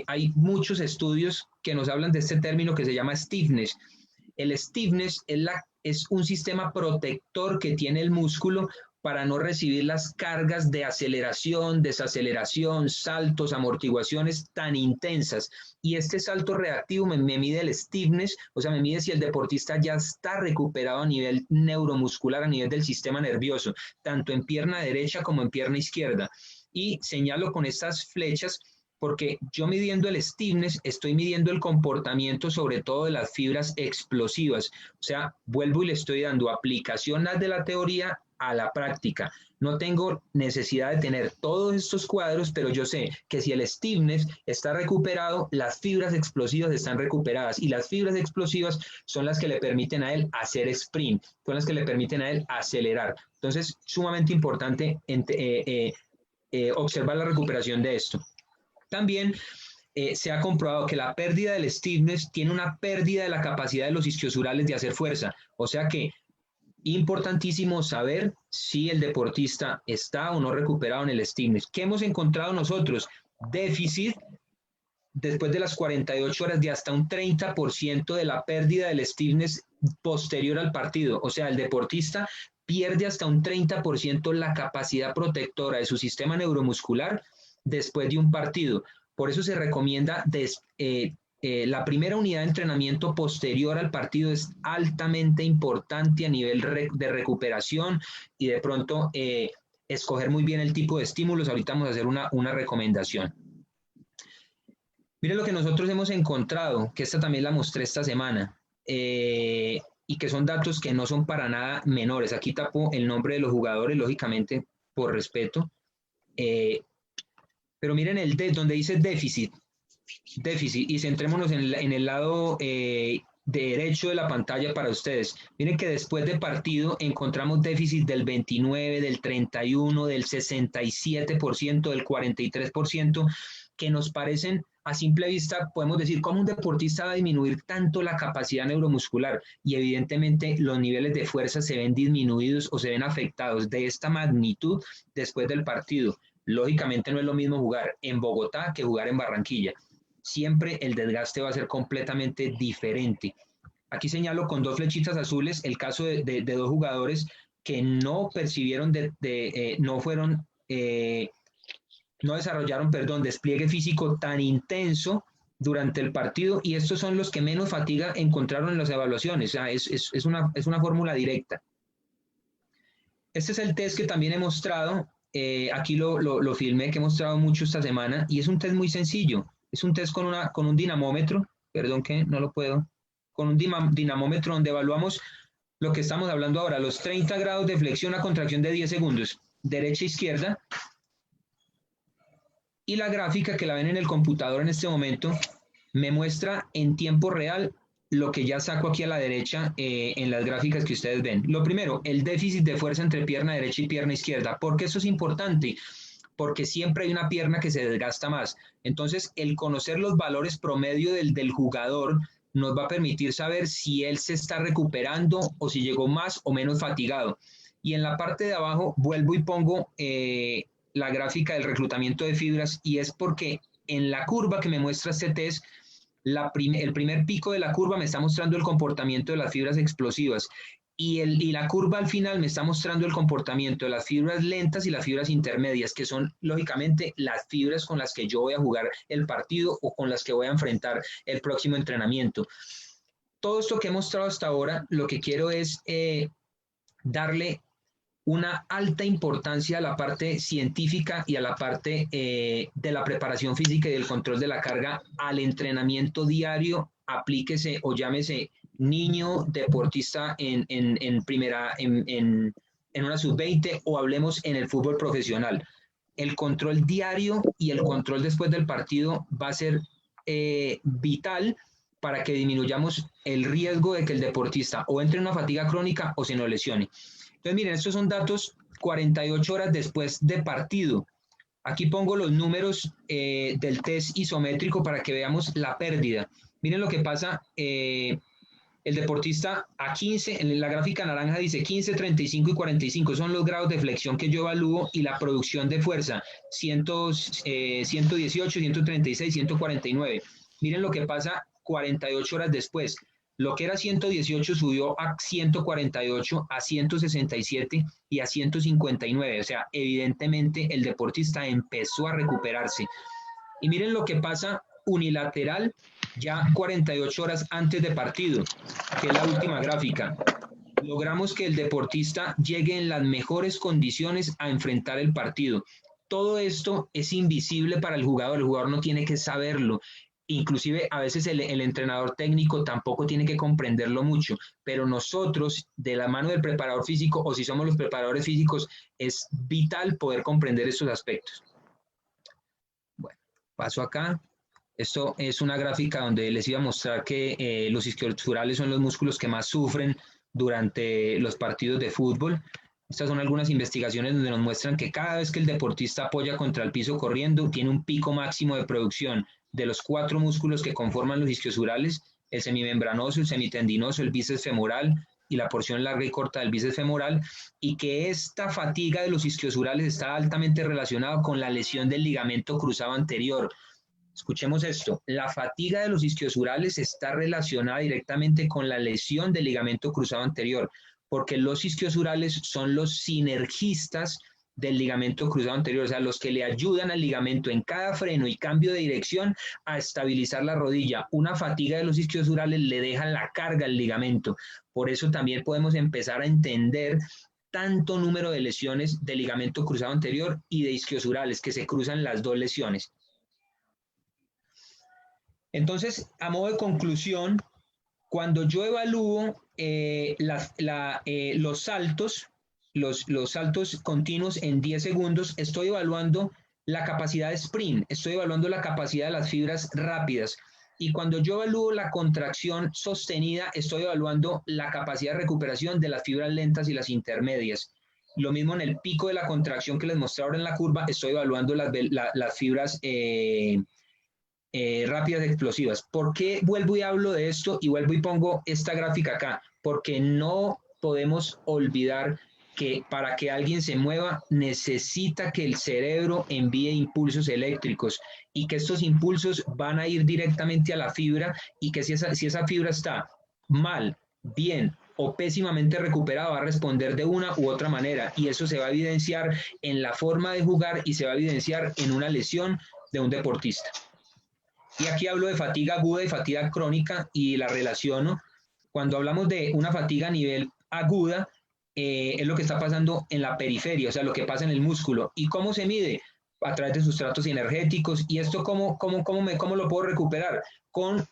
[SPEAKER 1] hay muchos estudios que nos hablan de este término que se llama stiffness. El stiffness es un sistema protector que tiene el músculo para no recibir las cargas de aceleración, desaceleración, saltos, amortiguaciones tan intensas. Y este salto reactivo me mide el stiffness, o sea, me mide si el deportista ya está recuperado a nivel neuromuscular, a nivel del sistema nervioso, tanto en pierna derecha como en pierna izquierda. Y señalo con estas flechas porque yo midiendo el stiffness estoy midiendo el comportamiento sobre todo de las fibras explosivas. O sea, vuelvo y le estoy dando aplicación de la teoría a la práctica. No tengo necesidad de tener todos estos cuadros, pero yo sé que si el stiffness está recuperado, las fibras explosivas están recuperadas y las fibras explosivas son las que le permiten a él hacer sprint, son las que le permiten a él acelerar. Entonces, sumamente importante observar la recuperación de esto. También se ha comprobado que la pérdida del stiffness tiene una pérdida de la capacidad de los isquiosurales de hacer fuerza. O sea que importantísimo saber si el deportista está o no recuperado en el stiffness. ¿Qué hemos encontrado nosotros? Déficit después de las 48 horas de hasta un 30% de la pérdida del stiffness posterior al partido. O sea, el deportista pierde hasta un 30% la capacidad protectora de su sistema neuromuscular después de un partido. Por eso se recomienda la primera unidad de entrenamiento posterior al partido es altamente importante a nivel de recuperación y de pronto escoger muy bien el tipo de estímulos. Ahorita vamos a hacer una recomendación. Miren lo que nosotros hemos encontrado, que esta también la mostré esta semana, y que son datos que no son para nada menores. Aquí tapo el nombre de los jugadores, lógicamente, por respeto. Pero miren donde dice déficit, y centrémonos en el lado derecho de la pantalla para ustedes. Miren que después de partido encontramos déficit del 29, del 31, del 67%, del 43%, que nos parecen a simple vista, podemos decir, ¿cómo un deportista va a disminuir tanto la capacidad neuromuscular? Y evidentemente los niveles de fuerza se ven disminuidos o se ven afectados de esta magnitud después del partido. Lógicamente no es lo mismo jugar en Bogotá que jugar en Barranquilla. Siempre el desgaste va a ser completamente diferente. Aquí señalo con 2 flechitas azules el caso de 2 jugadores que no percibieron, no fueron, no desarrollaron, perdón, despliegue físico tan intenso durante el partido, y estos son los que menos fatiga encontraron en las evaluaciones. O sea, es una fórmula directa. Este es el test que también he mostrado. Aquí lo filmé, que he mostrado mucho esta semana, y es un test muy sencillo. Es un test con un dinamómetro, perdón que no lo puedo, con un dinamómetro donde evaluamos lo que estamos hablando ahora, los 30 grados de flexión a contracción de 10 segundos, derecha e izquierda, y la gráfica que la ven en el computador en este momento me muestra en tiempo real lo que ya saco aquí a la derecha en las gráficas que ustedes ven. Lo primero, el déficit de fuerza entre pierna derecha y pierna izquierda. ¿Por qué eso es importante? Porque siempre hay una pierna que se desgasta más. Entonces, el conocer los valores promedio del jugador nos va a permitir saber si él se está recuperando o si llegó más o menos fatigado. Y en la parte de abajo vuelvo y pongo la gráfica del reclutamiento de fibras, y es porque en la curva que me muestra este test, el primer pico de la curva me está mostrando el comportamiento de las fibras explosivas, y la curva al final me está mostrando el comportamiento de las fibras lentas y las fibras intermedias, que son lógicamente las fibras con las que yo voy a jugar el partido o con las que voy a enfrentar el próximo entrenamiento. Todo esto que he mostrado hasta ahora, lo que quiero es darle una alta importancia a la parte científica y a la parte de la preparación física y del control de la carga al entrenamiento diario, aplíquese o llámese niño deportista en una sub-20, o hablemos en el fútbol profesional. El control diario y el control después del partido va a ser vital para que disminuyamos el riesgo de que el deportista o entre en una fatiga crónica o se nos lesione. Entonces, miren, estos son datos 48 horas después de partido. Aquí pongo los números del test isométrico para que veamos la pérdida. Miren lo que pasa. El deportista a 15, en la gráfica naranja dice 15, 35 y 45. Son los grados de flexión que yo evalúo, y la producción de fuerza, 118, 136, 149. Miren lo que pasa 48 horas después. Lo que era 118 subió a 148, a 167 y a 159. O sea, evidentemente el deportista empezó a recuperarse. Y miren lo que pasa unilateral ya 48 horas antes de partido, que es la última gráfica. Logramos que el deportista llegue en las mejores condiciones a enfrentar el partido. Todo esto es invisible para el jugador no tiene que saberlo. Inclusive a veces el entrenador técnico tampoco tiene que comprenderlo mucho, pero nosotros, de la mano del preparador físico, o si somos los preparadores físicos, es vital poder comprender estos aspectos. Bueno, paso acá. Esto es una gráfica donde les iba a mostrar que los isquiosurales son los músculos que más sufren durante los partidos de fútbol. Estas son algunas investigaciones donde nos muestran que cada vez que el deportista apoya contra el piso corriendo, tiene un pico máximo de producción de los 4 músculos que conforman los isquiosurales: el semimembranoso, el semitendinoso, el bíceps femoral y la porción larga y corta del bíceps femoral, y que esta fatiga de los isquiosurales está altamente relacionada con la lesión del ligamento cruzado anterior. Escuchemos esto: la fatiga de los isquiosurales está relacionada directamente con la lesión del ligamento cruzado anterior, porque los isquiosurales son los sinergistas del ligamento cruzado anterior, o sea, los que le ayudan al ligamento en cada freno y cambio de dirección a estabilizar la rodilla. Una fatiga de los isquiosurales le deja la carga al ligamento. Por eso también podemos empezar a entender tanto número de lesiones del ligamento cruzado anterior y de isquiosurales, que se cruzan las 2 lesiones. Entonces, a modo de conclusión, cuando yo evalúo los saltos, los saltos continuos en 10 segundos, estoy evaluando la capacidad de sprint, estoy evaluando la capacidad de las fibras rápidas. Y cuando yo evalúo la contracción sostenida, estoy evaluando la capacidad de recuperación de las fibras lentas y las intermedias. Lo mismo en el pico de la contracción que les mostré ahora en la curva, estoy evaluando las fibras rápidas explosivas. ¿Por qué vuelvo y hablo de esto y vuelvo y pongo esta gráfica acá? Porque no podemos olvidar que para que alguien se mueva necesita que el cerebro envíe impulsos eléctricos y que estos impulsos van a ir directamente a la fibra y que si esa fibra está mal, bien o pésimamente recuperada va a responder de una u otra manera y eso se va a evidenciar en la forma de jugar y se va a evidenciar en una lesión de un deportista. Y aquí hablo de fatiga aguda y fatiga crónica y la relaciono. Cuando hablamos de una fatiga a nivel aguda, es lo que está pasando en la periferia, o sea, lo que pasa en el músculo. ¿Y cómo se mide? A través de sustratos energéticos. ¿Y esto cómo lo puedo recuperar? Con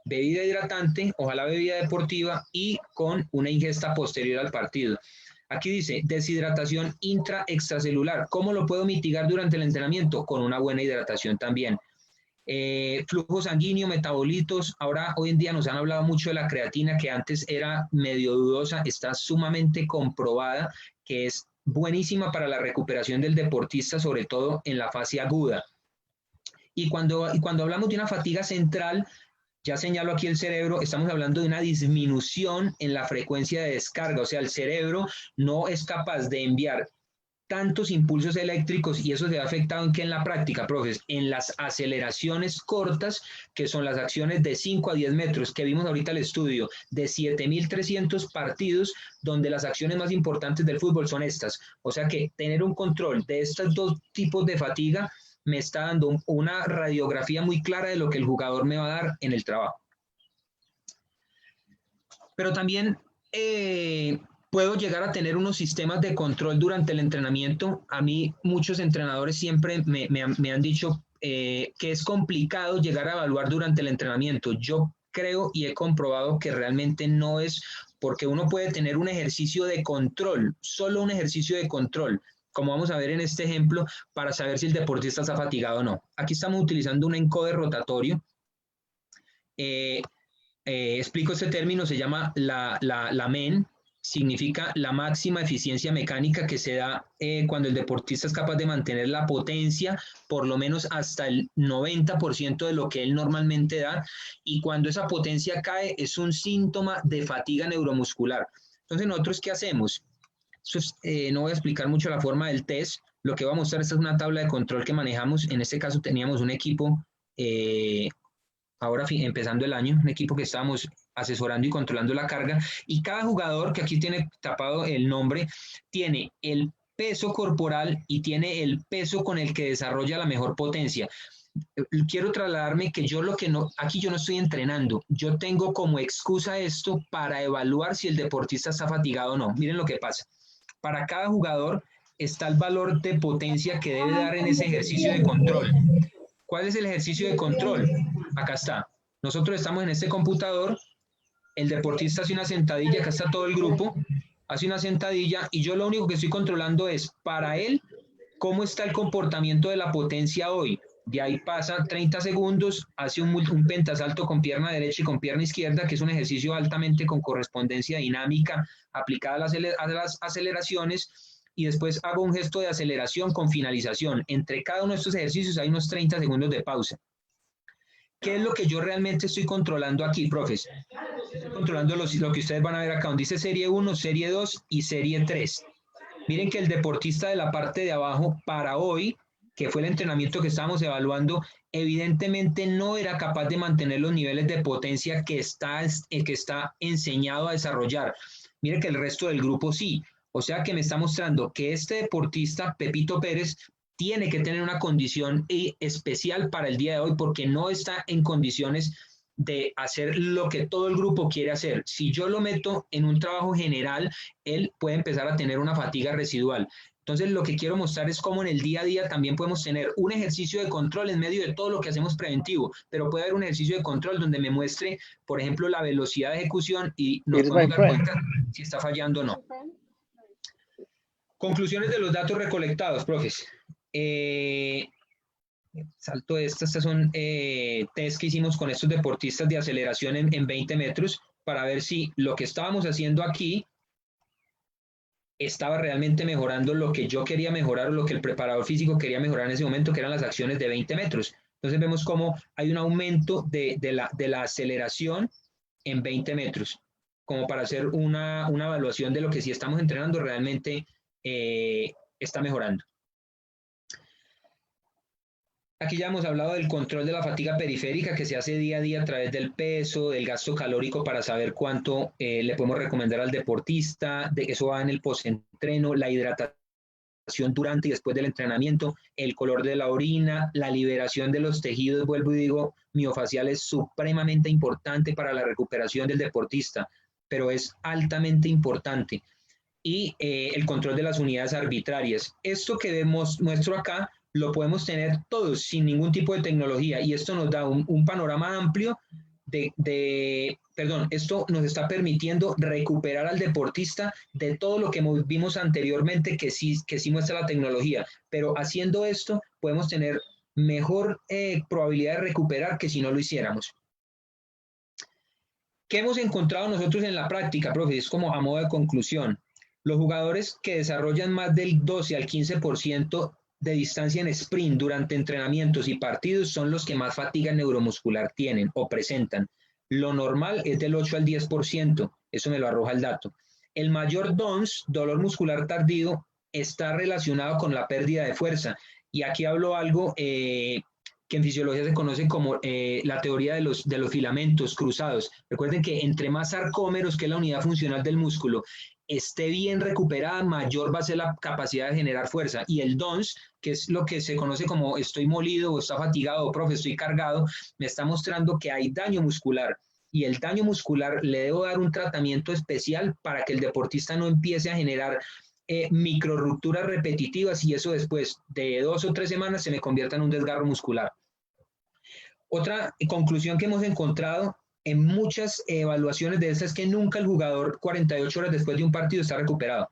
[SPEAKER 1] bebida hidratante, ojalá bebida deportiva, y con una ingesta posterior al partido. Aquí dice deshidratación intra-extracelular. ¿Cómo lo puedo mitigar durante el entrenamiento? Con una buena hidratación también. Flujo sanguíneo, metabolitos. Ahora, hoy en día nos han hablado mucho de la creatina, que antes era medio dudosa, está sumamente comprobada, que es buenísima para la recuperación del deportista, sobre todo en la fase aguda. Y cuando hablamos de una fatiga central, ya señalo aquí el cerebro, estamos hablando de una disminución en la frecuencia de descarga, o sea, el cerebro no es capaz de enviar tantos impulsos eléctricos y eso se ha afectado en que en la práctica, profes, en las aceleraciones cortas, que son las acciones de 5 a 10 metros, que vimos ahorita el estudio de 7.300 partidos, donde las acciones más importantes del fútbol son estas. O sea que tener un control de estos dos tipos de fatiga me está dando una radiografía muy clara de lo que el jugador me va a dar en el trabajo. Pero también puedo llegar a tener unos sistemas de control durante el entrenamiento. A mí muchos entrenadores siempre me han dicho que es complicado llegar a evaluar durante el entrenamiento. Yo creo y he comprobado que realmente no es, porque uno puede tener un ejercicio de control, solo un ejercicio de control, como vamos a ver en este ejemplo, para saber si el deportista está fatigado o no. Aquí estamos utilizando un encoder rotatorio. Explico este término, se llama la MEN, significa la máxima eficiencia mecánica que se da cuando el deportista es capaz de mantener la potencia por lo menos hasta el 90% de lo que él normalmente da, y cuando esa potencia cae es un síntoma de fatiga neuromuscular. Entonces, ¿nosotros qué hacemos? No voy a explicar mucho la forma del test. Lo que voy a mostrar, esta es una tabla de control que manejamos. En este caso teníamos un equipo, ahora empezando el año, un equipo que estábamos asesorando y controlando la carga, y cada jugador, que aquí tiene tapado el nombre, tiene el peso corporal y tiene el peso con el que desarrolla la mejor potencia. Quiero trasladarme que aquí yo no estoy entrenando, yo tengo como excusa esto para evaluar si el deportista está fatigado o no. Miren lo que pasa. Para cada jugador está el valor de potencia que debe dar en ese ejercicio de control. ¿Cuál es el ejercicio de control? Acá está. Nosotros estamos en este computador, el deportista hace una sentadilla, acá está todo el grupo, hace una sentadilla y yo lo único que estoy controlando es, para él, cómo está el comportamiento de la potencia hoy. De ahí pasa 30 segundos, hace un pentasalto con pierna derecha y con pierna izquierda, que es un ejercicio altamente con correspondencia dinámica aplicada a las aceleraciones, y después hago un gesto de aceleración con finalización. Entre cada uno de estos ejercicios hay unos 30 segundos de pausa. ¿Qué es lo que yo realmente estoy controlando aquí, profes? Estoy controlando lo que ustedes van a ver acá, donde dice serie 1, serie 2 y serie 3. Miren que el deportista de la parte de abajo para hoy, que fue el entrenamiento que estábamos evaluando, evidentemente no era capaz de mantener los niveles de potencia que está enseñado a desarrollar. Miren que el resto del grupo sí. O sea que me está mostrando que este deportista, Pepito Pérez, tiene que tener una condición especial para el día de hoy porque no está en condiciones de hacer lo que todo el grupo quiere hacer. Si yo lo meto en un trabajo general, él puede empezar a tener una fatiga residual. Entonces, lo que quiero mostrar es cómo en el día a día también podemos tener un ejercicio de control en medio de todo lo que hacemos preventivo, pero puede haber un ejercicio de control donde me muestre, por ejemplo, la velocidad de ejecución y nos podemos dar cuenta si está fallando o no. Conclusiones de los datos recolectados, profes. salto estas son test que hicimos con estos deportistas de aceleración en 20 metros para ver si lo que estábamos haciendo aquí estaba realmente mejorando lo que yo quería mejorar o lo que el preparador físico quería mejorar en ese momento, que eran las acciones de 20 metros. Entonces vemos cómo hay un aumento de la aceleración en 20 metros, como para hacer una evaluación de lo que si estamos entrenando realmente está mejorando. Aquí ya hemos hablado del control de la fatiga periférica que se hace día a día a través del peso, del gasto calórico para saber cuánto le podemos recomendar al deportista, de eso va en el postentreno, la hidratación durante y después del entrenamiento, el color de la orina, la liberación de los tejidos, vuelvo y digo, miofacial es supremamente importante para la recuperación del deportista, pero es altamente importante. Y el control de las unidades arbitrarias. Esto que muestro acá lo podemos tener todos sin ningún tipo de tecnología y esto nos da un panorama amplio esto nos está permitiendo recuperar al deportista de todo lo que vimos anteriormente que sí muestra la tecnología, pero haciendo esto podemos tener mejor probabilidad de recuperar que si no lo hiciéramos. ¿Qué hemos encontrado nosotros en la práctica, profe? Es como a modo de conclusión. Los jugadores que desarrollan más del 12 al 15% de distancia en sprint durante entrenamientos y partidos son los que más fatiga neuromuscular tienen o presentan. Lo normal es del 8 al 10%, eso me lo arroja el dato. El mayor DONS, dolor muscular tardío, está relacionado con la pérdida de fuerza. Y aquí hablo algo que en fisiología se conoce como la teoría de los filamentos cruzados. Recuerden que entre más sarcómeros, que es la unidad funcional del músculo, esté bien recuperada, mayor va a ser la capacidad de generar fuerza. Y el DONS, que es lo que se conoce como estoy molido o está fatigado o profe, estoy cargado, me está mostrando que hay daño muscular. Y el daño muscular le debo dar un tratamiento especial para que el deportista no empiece a generar microrupturas repetitivas y eso después de 2 o 3 semanas se me convierta en un desgarro muscular. Otra conclusión que hemos encontrado en muchas evaluaciones de estas es que nunca el jugador 48 horas después de un partido está recuperado.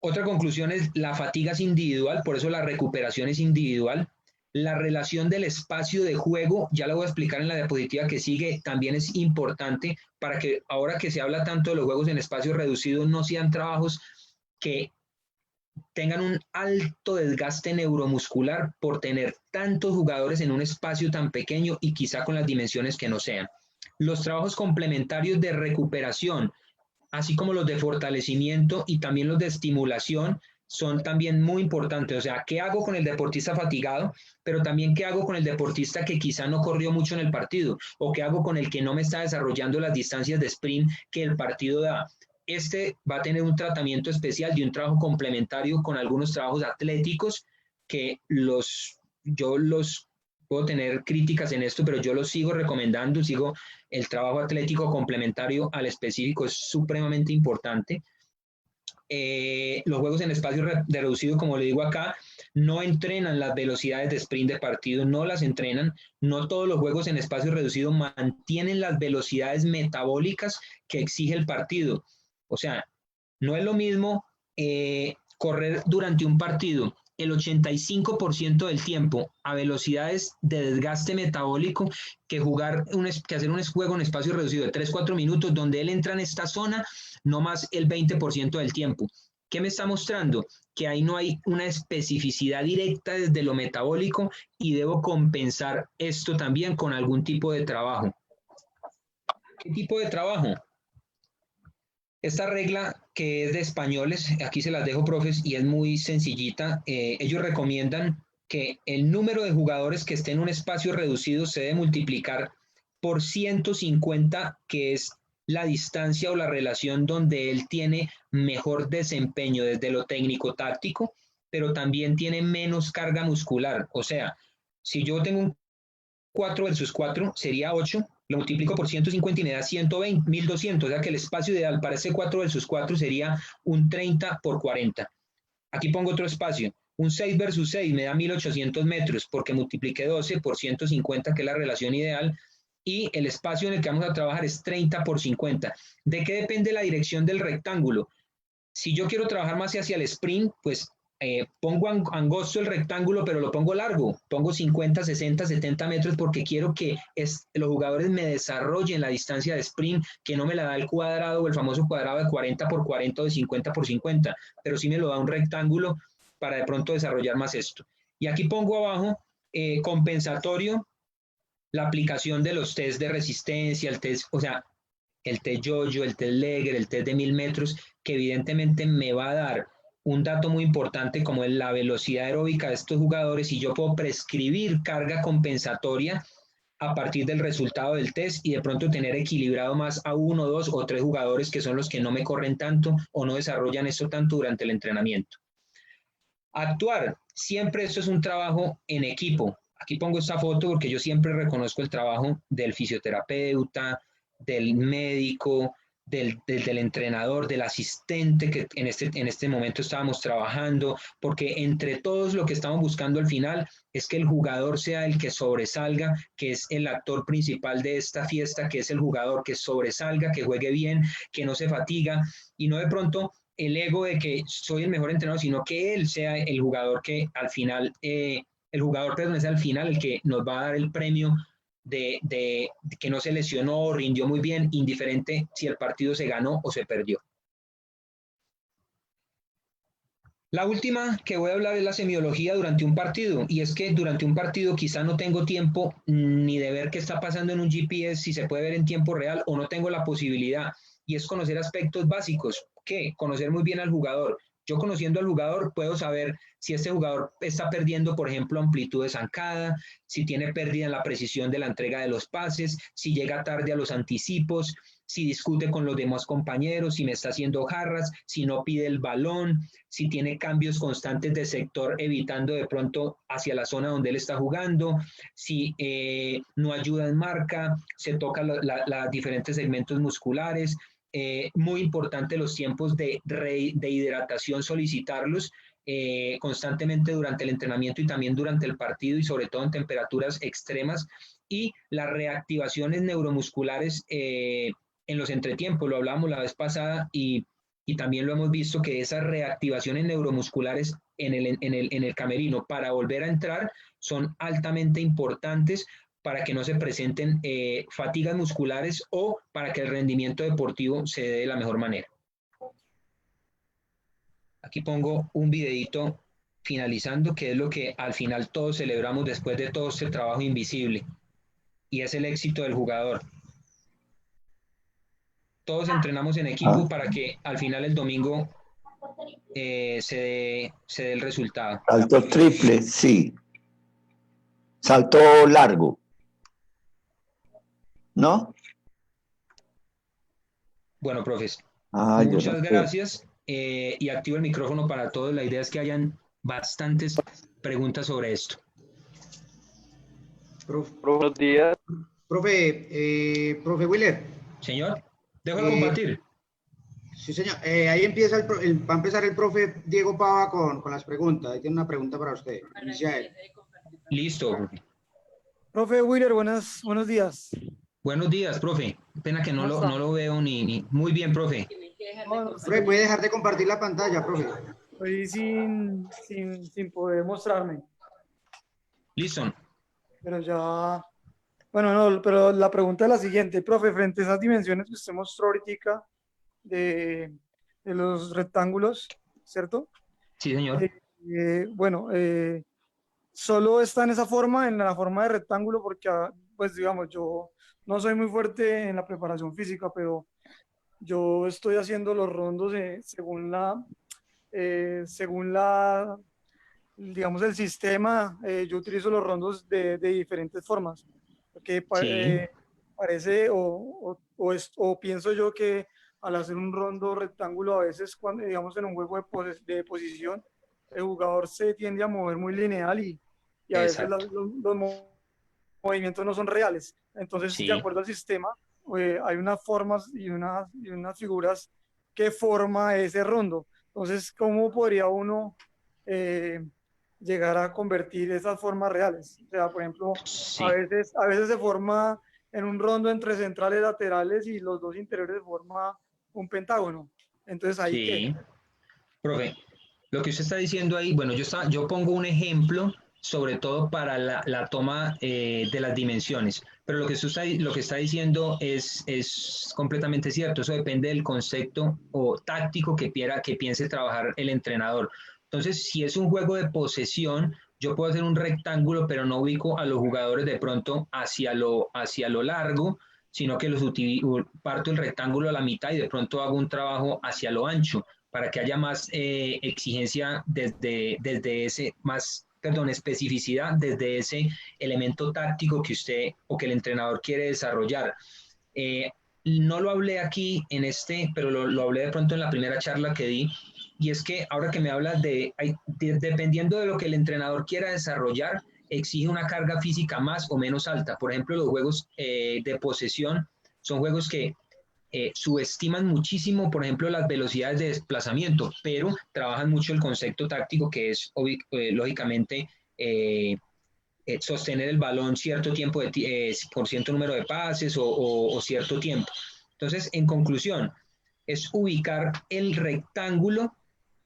[SPEAKER 1] Otra conclusión es la fatiga es individual, por eso la recuperación es individual. La relación del espacio de juego, ya lo voy a explicar en la diapositiva que sigue, también es importante para que ahora que se habla tanto de los juegos en espacio reducido no sean trabajos que tengan un alto desgaste neuromuscular por tener tantos jugadores en un espacio tan pequeño y quizá con las dimensiones que no sean. Los trabajos complementarios de recuperación, así como los de fortalecimiento y también los de estimulación, son también muy importantes. O sea, ¿qué hago con el deportista fatigado? Pero también ¿qué hago con el deportista que quizá no corrió mucho en el partido? ¿O qué hago con el que no me está desarrollando las distancias de sprint que el partido da? Este va a tener un tratamiento especial y un trabajo complementario con algunos trabajos atléticos que yo los puedo tener críticas en esto, pero yo los sigo recomendando, sigo el trabajo atlético complementario al específico, es supremamente importante. Los juegos en espacio reducido, como le digo acá, no entrenan las velocidades de sprint de partido, no las entrenan, no todos los juegos en espacio reducido mantienen las velocidades metabólicas que exige el partido. O sea, no es lo mismo correr durante un partido el 85% del tiempo a velocidades de desgaste metabólico que hacer un juego en espacio reducido de 3-4 minutos donde él entra en esta zona no más el 20% del tiempo. ¿Qué me está mostrando? Que ahí no hay una especificidad directa desde lo metabólico y debo compensar esto también con algún tipo de trabajo. ¿Qué tipo de trabajo? Esta regla que es de españoles, aquí se las dejo, profes, y es muy sencillita. Ellos recomiendan que el número de jugadores que esté en un espacio reducido se debe multiplicar por 150, que es la distancia o la relación donde él tiene mejor desempeño desde lo técnico-táctico, pero también tiene menos carga muscular. O sea, si yo tengo un 4 versus 4 sería 8, lo multiplico por 150 y me da 120, 1200, o sea que el espacio ideal para ese 4 versus 4 sería un 30 por 40. Aquí pongo otro espacio, un 6 versus 6 me da 1800 metros porque multipliqué 12 por 150, que es la relación ideal, y el espacio en el que vamos a trabajar es 30 por 50. ¿De qué depende la dirección del rectángulo? Si yo quiero trabajar más hacia el sprint, pues pongo angosto el rectángulo, pero lo pongo largo, pongo 50, 60, 70 metros porque quiero que los jugadores me desarrollen la distancia de sprint, que no me la da el cuadrado o el famoso cuadrado de 40 por 40 o de 50 por 50, pero sí me lo da un rectángulo para de pronto desarrollar más esto. Y aquí pongo abajo compensatorio, la aplicación de los test de resistencia, el test, o sea, el test yo-yo, el test Leger, el test de 1000 metros, que evidentemente me va a dar un dato muy importante como es la velocidad aeróbica de estos jugadores y yo puedo prescribir carga compensatoria a partir del resultado del test y de pronto tener equilibrado más a uno, dos o tres jugadores que son los que no me corren tanto o no desarrollan esto tanto durante el entrenamiento. Actuar, siempre esto es un trabajo en equipo. Aquí pongo esta foto porque yo siempre reconozco el trabajo del fisioterapeuta, del médico, del entrenador, del asistente que en este momento estábamos trabajando, porque entre todos lo que estamos buscando al final es que el jugador sea el que sobresalga, que es el actor principal de esta fiesta, que es el jugador que sobresalga, que juegue bien, que no se fatiga y no de pronto el ego de que soy el mejor entrenador, sino que él sea el jugador que al final, el jugador, perdón, es al final el que nos va a dar el premio de que no se lesionó, rindió muy bien, indiferente si el partido se ganó o se perdió. La última que voy a hablar es la semiología durante un partido, y es que durante un partido quizá no tengo tiempo ni de ver qué está pasando en un GPS, si se puede ver en tiempo real o no tengo la posibilidad, y es conocer aspectos básicos, que conocer muy bien al jugador. Yo conociendo al jugador puedo saber si este jugador está perdiendo, por ejemplo, amplitud de zancada, si tiene pérdida en la precisión de la entrega de los pases, si llega tarde a los anticipos, si discute con los demás compañeros, si me está haciendo jarras, si no pide el balón, si tiene cambios constantes de sector evitando de pronto hacia la zona donde él está jugando, si no ayuda en marca, se toca los diferentes segmentos musculares. Muy importante los tiempos de hidratación, solicitarlos constantemente durante el entrenamiento y también durante el partido y sobre todo en temperaturas extremas y las reactivaciones neuromusculares en los entretiempos, lo hablábamos la vez pasada y también lo hemos visto que esas reactivaciones neuromusculares en el camerino para volver a entrar son altamente importantes para que no se presenten fatigas musculares o para que el rendimiento deportivo se dé de la mejor manera. Aquí pongo un videito finalizando, que es lo que al final todos celebramos después de todo este trabajo invisible, y es el éxito del jugador. Todos entrenamos en equipo para que al final el domingo se dé el resultado.
[SPEAKER 2] Salto triple, sí. Salto largo. ¿No?
[SPEAKER 1] Bueno, profes,
[SPEAKER 2] Ah,
[SPEAKER 1] muchas gracias y activo el micrófono para todos. La idea es que hayan bastantes preguntas sobre esto.
[SPEAKER 3] Buenos días.
[SPEAKER 4] Profe Willer.
[SPEAKER 1] Señor, dejo de compartir.
[SPEAKER 4] Sí, señor. Ahí empieza va a empezar el profe Diego Pava con las preguntas. Ahí tiene una pregunta para usted. Inicia él.
[SPEAKER 1] Listo, profe.
[SPEAKER 5] Profe Willer, buenos días.
[SPEAKER 1] Buenos días, profe. Pena que no lo veo ni. Muy bien, profe.
[SPEAKER 4] Profe, puede dejar de compartir la pantalla, profe.
[SPEAKER 5] Estoy sin poder mostrarme.
[SPEAKER 1] Listo.
[SPEAKER 5] Pero ya... Bueno, no, pero la pregunta es la siguiente, profe, frente a esas dimensiones que usted mostró ahorita de los rectángulos, ¿cierto?
[SPEAKER 1] Sí, señor.
[SPEAKER 5] Bueno, solo está en esa forma, en la forma de rectángulo, porque, pues digamos, yo no soy muy fuerte en la preparación física, pero yo estoy haciendo los rondos según digamos, el sistema. Yo utilizo los rondos de diferentes formas, porque
[SPEAKER 1] Sí.
[SPEAKER 5] parece o pienso yo que al hacer un rondo rectángulo, a veces, cuando, digamos, en un juego de posición, el jugador se tiende a mover muy lineal y a veces
[SPEAKER 1] Exacto.
[SPEAKER 5] los movimientos no son reales. Entonces, de
[SPEAKER 1] Sí.
[SPEAKER 5] acuerdo al sistema, hay unas formas y unas figuras que forma ese rondo. Entonces, ¿cómo podría uno llegar a convertir esas formas reales? O sea, por ejemplo,
[SPEAKER 1] Sí.
[SPEAKER 5] a veces se forma en un rondo entre centrales laterales y los dos interiores forma un pentágono. Entonces, ¿ahí qué?
[SPEAKER 1] Sí. Profe, Lo que usted está diciendo ahí, bueno, yo pongo un ejemplo, sobre todo para la toma de las dimensiones, pero lo que está diciendo es completamente cierto. Eso depende del concepto o táctico que piense trabajar el entrenador. Entonces, si es un juego de posesión, yo puedo hacer un rectángulo, pero no ubico a los jugadores de pronto hacia lo largo, sino que parto el rectángulo a la mitad y de pronto hago un trabajo hacia lo ancho para que haya más exigencia desde ese, más, perdón, especificidad desde ese elemento táctico que usted o que el entrenador quiere desarrollar. Eh, no lo hablé aquí pero lo hablé de pronto en la primera charla que di, y es que ahora que me hablas dependiendo de lo que el entrenador quiera desarrollar, exige una carga física más o menos alta. Por ejemplo, los juegos de posesión son juegos que subestiman muchísimo, por ejemplo, las velocidades de desplazamiento, pero trabajan mucho el concepto táctico que es, lógicamente, sostener el balón cierto tiempo, por cierto número de pases o cierto tiempo. Entonces, en conclusión, es ubicar el rectángulo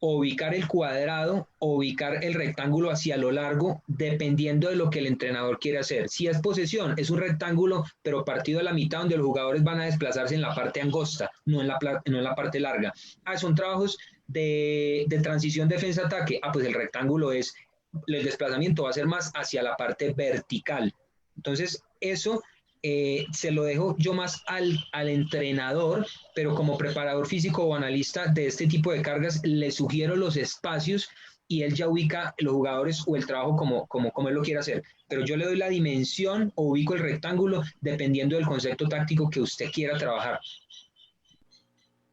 [SPEAKER 1] o ubicar el cuadrado o ubicar el rectángulo hacia lo largo, dependiendo de lo que el entrenador quiere hacer. Si es posesión, es un rectángulo, pero partido a la mitad, donde los jugadores van a desplazarse en la parte angosta, no en la parte larga. Son trabajos de transición defensa-ataque. Pues el rectángulo el desplazamiento va a ser más hacia la parte vertical. Entonces, eso se lo dejo yo más al entrenador, pero como preparador físico o analista de este tipo de cargas, le sugiero los espacios y él ya ubica los jugadores o el trabajo como él lo quiere hacer. Pero yo le doy la dimensión o ubico el rectángulo dependiendo del concepto táctico que usted quiera trabajar.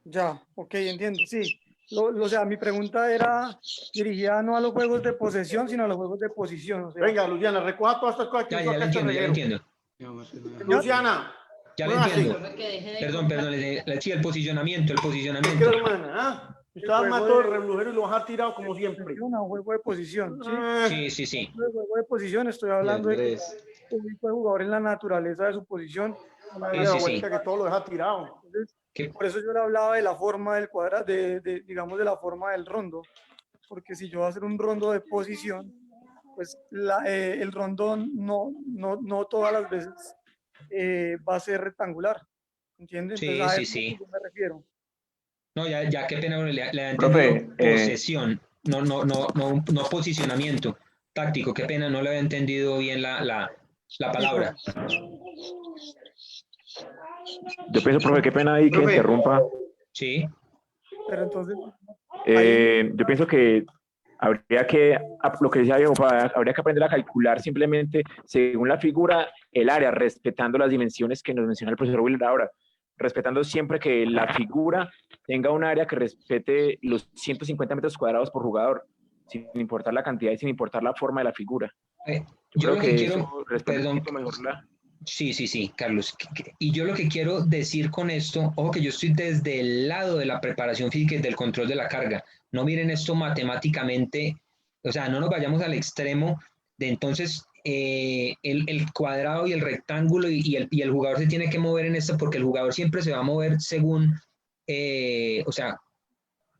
[SPEAKER 5] Ya, ok, entiendo, sí. O sea, mi pregunta era dirigida no a los juegos de posesión, sino a los juegos de posición. O sea,
[SPEAKER 3] Venga, Luciana, recoja todas estas cosas que
[SPEAKER 1] Ya
[SPEAKER 3] hizo acá este
[SPEAKER 1] lo
[SPEAKER 3] reguero.
[SPEAKER 1] entiendo.
[SPEAKER 3] Luciana,
[SPEAKER 1] Ya lo
[SPEAKER 3] muévase.
[SPEAKER 1] entiendo. Perdón, sí, el posicionamiento.
[SPEAKER 3] ¿Qué quiere, hermana? ¿Ah? Usted va a matar el reblujero y lo vas a tirar como siempre.
[SPEAKER 5] un juego de posición, ¿sí?
[SPEAKER 1] Sí.
[SPEAKER 5] El juego de posición, estoy hablando de que ubico al jugador en la naturaleza de su posición.
[SPEAKER 3] Sí. Que todo lo deja tirado.
[SPEAKER 5] Entonces, por eso yo le hablaba de la forma del cuadrado, digamos, de la forma del rondo, porque si yo voy a hacer un rondo de posición, pues el rondo no todas las veces va a ser rectangular, ¿entiendes? Entonces, a eso
[SPEAKER 1] Sí.
[SPEAKER 5] yo me refiero.
[SPEAKER 1] No, ya qué pena, le ha
[SPEAKER 2] Profe,
[SPEAKER 1] entendido posesión, no posicionamiento táctico, qué pena, no le había entendido bien la palabra.
[SPEAKER 2] yo pienso, profe, qué pena ahí que
[SPEAKER 4] Profe.
[SPEAKER 2] interrumpa.
[SPEAKER 1] Sí,
[SPEAKER 5] Pero entonces,
[SPEAKER 2] Yo pienso que lo que decía Diego, habría que aprender a calcular simplemente según la figura, el área, respetando las dimensiones que nos menciona el profesor Willer ahora, respetando siempre que la figura tenga un área que respete los 150 metros cuadrados por jugador, sin importar la cantidad y sin importar la forma de la figura.
[SPEAKER 1] yo lo que quiero,
[SPEAKER 2] eso responde
[SPEAKER 1] perdón,
[SPEAKER 2] un poquito mejor la...
[SPEAKER 1] Sí, Carlos. Y yo lo que quiero decir con esto, ojo que yo estoy desde el lado de la preparación física y del control de la carga. No miren esto matemáticamente, o sea, no nos vayamos al extremo de entonces el cuadrado y el rectángulo y el jugador se tiene que mover en esto porque el jugador siempre se va a mover según, o sea,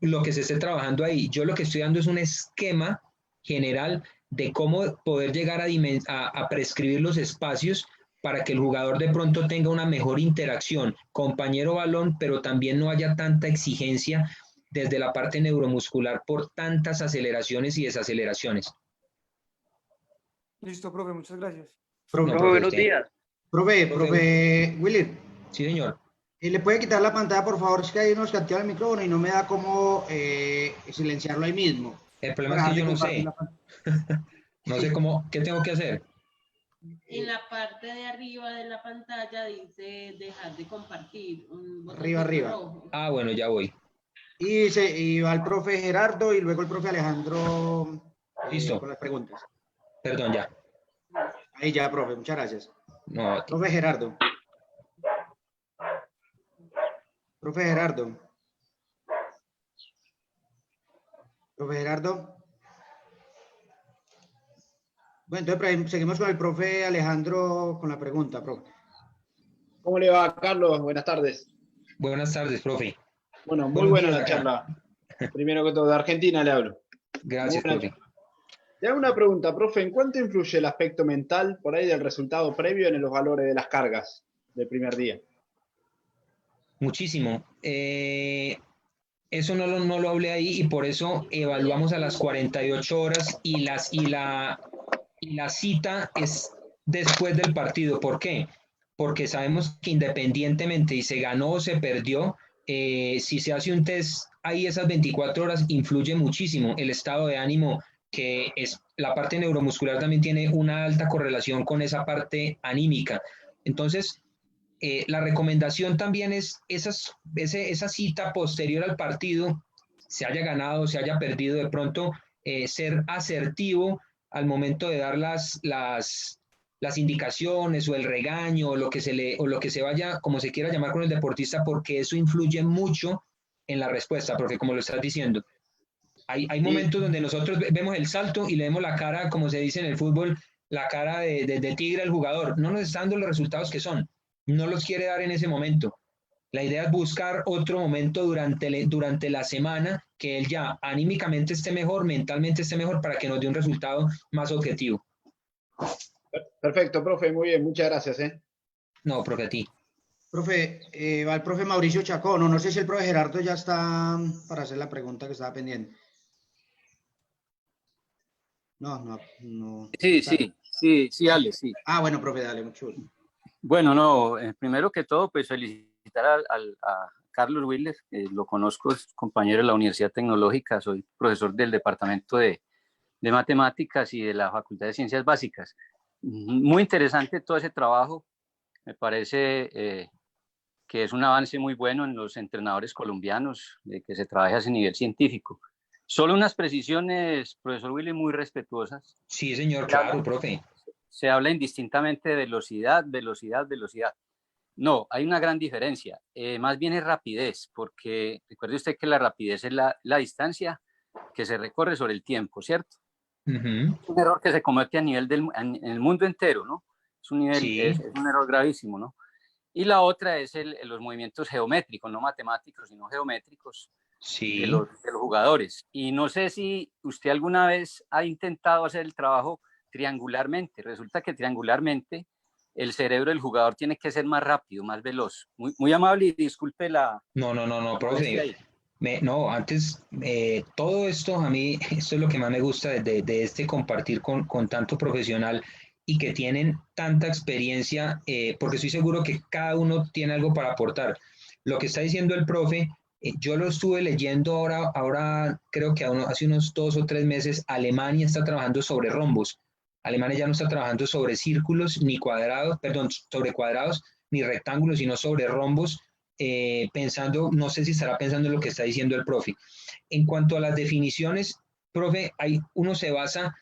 [SPEAKER 1] lo que se esté trabajando ahí. Yo lo que estoy dando es un esquema general de cómo poder llegar a prescribir los espacios para que el jugador de pronto tenga una mejor interacción compañero-balón, pero también no haya tanta exigencia desde la parte neuromuscular por tantas aceleraciones y desaceleraciones.
[SPEAKER 5] listo, profe, muchas gracias.
[SPEAKER 4] Profe,
[SPEAKER 1] buenos días.
[SPEAKER 4] Profe Willy.
[SPEAKER 1] Sí, señor.
[SPEAKER 4] ¿Le puede quitar la pantalla, por favor? Es que hay unos que activan el micrófono y no me da cómo silenciarlo ahí mismo.
[SPEAKER 1] El problema es que yo no sé. No sé qué tengo que hacer.
[SPEAKER 6] En la parte de arriba de la pantalla dice dejar de compartir.
[SPEAKER 4] Arriba.
[SPEAKER 6] Rojo.
[SPEAKER 1] Bueno, ya voy.
[SPEAKER 4] Y va el profe Gerardo y luego el profe Alejandro
[SPEAKER 1] Listo.
[SPEAKER 4] con las preguntas.
[SPEAKER 1] Perdón, ya.
[SPEAKER 4] Ahí ya, profe, muchas gracias.
[SPEAKER 1] No,
[SPEAKER 4] Profe Gerardo. Profe Gerardo. Bueno, entonces seguimos con el profe Alejandro con la pregunta, profe.
[SPEAKER 7] ¿Cómo le va, Carlos? Buenas tardes.
[SPEAKER 1] buenas tardes, profe.
[SPEAKER 7] Bueno, muy
[SPEAKER 1] Buenos
[SPEAKER 7] buena
[SPEAKER 1] días
[SPEAKER 7] la
[SPEAKER 1] acá.
[SPEAKER 7] charla. Primero que todo, de Argentina le hablo.
[SPEAKER 1] Gracias,
[SPEAKER 7] Bueno,
[SPEAKER 1] profe.
[SPEAKER 7] te hago una pregunta, profe. ¿En cuánto influye el aspecto mental por ahí del resultado previo en los valores de las cargas del primer día?
[SPEAKER 1] Muchísimo. Eso no lo hablé ahí y por eso evaluamos a las 48 horas y la cita es después del partido. ¿Por qué? Porque sabemos que independientemente si se ganó o se perdió, si se hace un test ahí esas 24 horas influye muchísimo el estado de ánimo, que es la parte neuromuscular también tiene una alta correlación con esa parte anímica. Entonces, la recomendación también es esa cita posterior al partido, se haya ganado, se haya perdido, de pronto ser asertivo al momento de dar las indicaciones o el regaño o lo que se vaya, como se quiera llamar con el deportista, porque eso influye mucho en la respuesta, porque como lo estás diciendo, hay momentos donde nosotros vemos el salto y le vemos la cara, como se dice en el fútbol, la cara de tigre al jugador. No nos está dando los resultados que son. No los quiere dar en ese momento. La idea es buscar otro momento durante la semana que él ya anímicamente esté mejor, mentalmente esté mejor, para que nos dé un resultado más objetivo.
[SPEAKER 7] Perfecto, profe. Muy bien. Muchas gracias.
[SPEAKER 1] No, profe, a ti.
[SPEAKER 4] Profe, va el profe Mauricio Chacón, o no sé si el profe Gerardo ya está para hacer la pregunta que estaba pendiente. No.
[SPEAKER 8] Sí, Ale, sí.
[SPEAKER 4] Ah, bueno, profe, dale, mucho.
[SPEAKER 8] Bueno, no, primero que todo, pues felicitar a Carlos Willer, lo conozco, es compañero de la Universidad Tecnológica, soy profesor del Departamento de Matemáticas y de la Facultad de Ciencias Básicas. Muy interesante todo ese trabajo, me parece que es un avance muy bueno en los entrenadores colombianos, de que se trabaje a ese nivel científico. Solo unas precisiones, profesor Willy, muy respetuosas.
[SPEAKER 1] Sí, señor, claro, profe.
[SPEAKER 8] Se habla indistintamente de velocidad. No, hay una gran diferencia. Más bien es rapidez, porque recuerde usted que la rapidez es la distancia que se recorre sobre el tiempo, ¿cierto?
[SPEAKER 1] Uh-huh.
[SPEAKER 8] Es un error que se comete a nivel en el mundo entero, ¿no? Es un error gravísimo, ¿no? Y la otra es los movimientos geométricos, no matemáticos, sino geométricos de los jugadores. Y no sé si usted alguna vez ha intentado hacer el trabajo triangularmente. Resulta que triangularmente el cerebro del jugador tiene que ser más rápido, más veloz. Muy amable y disculpe la...
[SPEAKER 1] No, profe. Antes, todo esto, a mí, esto es lo que más me gusta de este compartir con tanto profesional y que tienen tanta experiencia, porque estoy seguro que cada uno tiene algo para aportar. Lo que está diciendo el profe, yo lo estuve leyendo ahora creo que hace unos 2 o 3 meses, Alemania está trabajando sobre rombos. Alemania ya no está trabajando sobre círculos ni cuadrados, sobre cuadrados ni rectángulos, sino sobre rombos, pensando, no sé si estará pensando en lo que está diciendo el profe. En cuanto a las definiciones, profe, uno se basa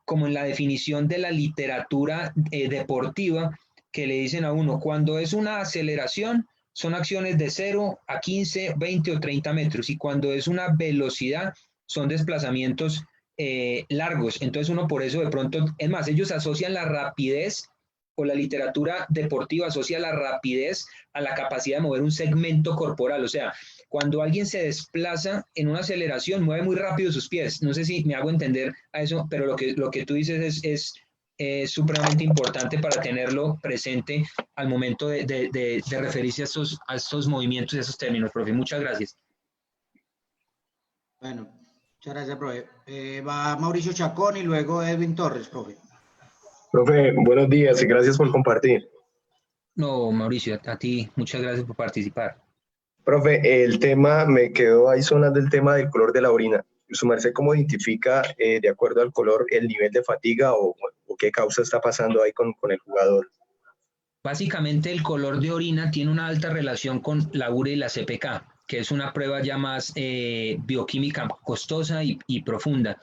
[SPEAKER 1] como en la definición de la literatura deportiva, que le dicen a uno, cuando es una aceleración, son acciones de 0 a 15, 20 o 30 metros, y cuando es una velocidad, son desplazamientos largos. Entonces uno por eso de pronto, es más, ellos asocian la rapidez, o la literatura deportiva asocia la rapidez a la capacidad de mover un segmento corporal. O sea, cuando alguien se desplaza en una aceleración, mueve muy rápido sus pies. No sé si me hago entender a eso, pero lo que tú dices es supremamente importante para tenerlo presente al momento de referirse a estos movimientos y a esos términos, profe. Muchas gracias.
[SPEAKER 4] Bueno, muchas gracias, profe. Va Mauricio Chacón y luego Edwin Torres, profe.
[SPEAKER 9] Profe, buenos días y gracias por compartir.
[SPEAKER 1] No, Mauricio, a ti, muchas gracias por participar.
[SPEAKER 9] Profe, el tema, me quedó ahí sonando el tema del color de la orina. ¿Su merced cómo identifica, de acuerdo al color, el nivel de fatiga o qué causa está pasando ahí con el jugador?
[SPEAKER 1] Básicamente el color de orina tiene una alta relación con la urea y la CPK, que es una prueba ya más bioquímica costosa y profunda.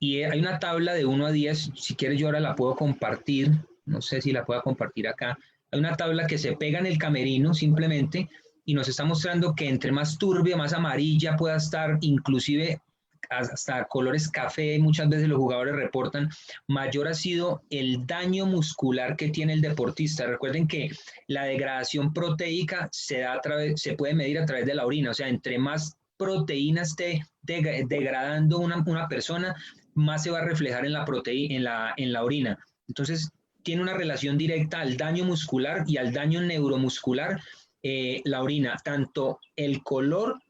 [SPEAKER 1] Y hay una tabla de 1 a 10, si quieres yo ahora la puedo compartir, no sé si la puedo compartir acá. Hay una tabla que se pega en el camerino simplemente y nos está mostrando que entre más turbia, más amarilla pueda estar, inclusive hasta colores café, muchas veces los jugadores reportan, mayor ha sido el daño muscular que tiene el deportista. Recuerden que la degradación proteica se puede medir a través de la orina, o sea, entre más proteína esté degradando una persona, más se va a reflejar en la orina. Entonces, tiene una relación directa al daño muscular y al daño neuromuscular, la orina, tanto el color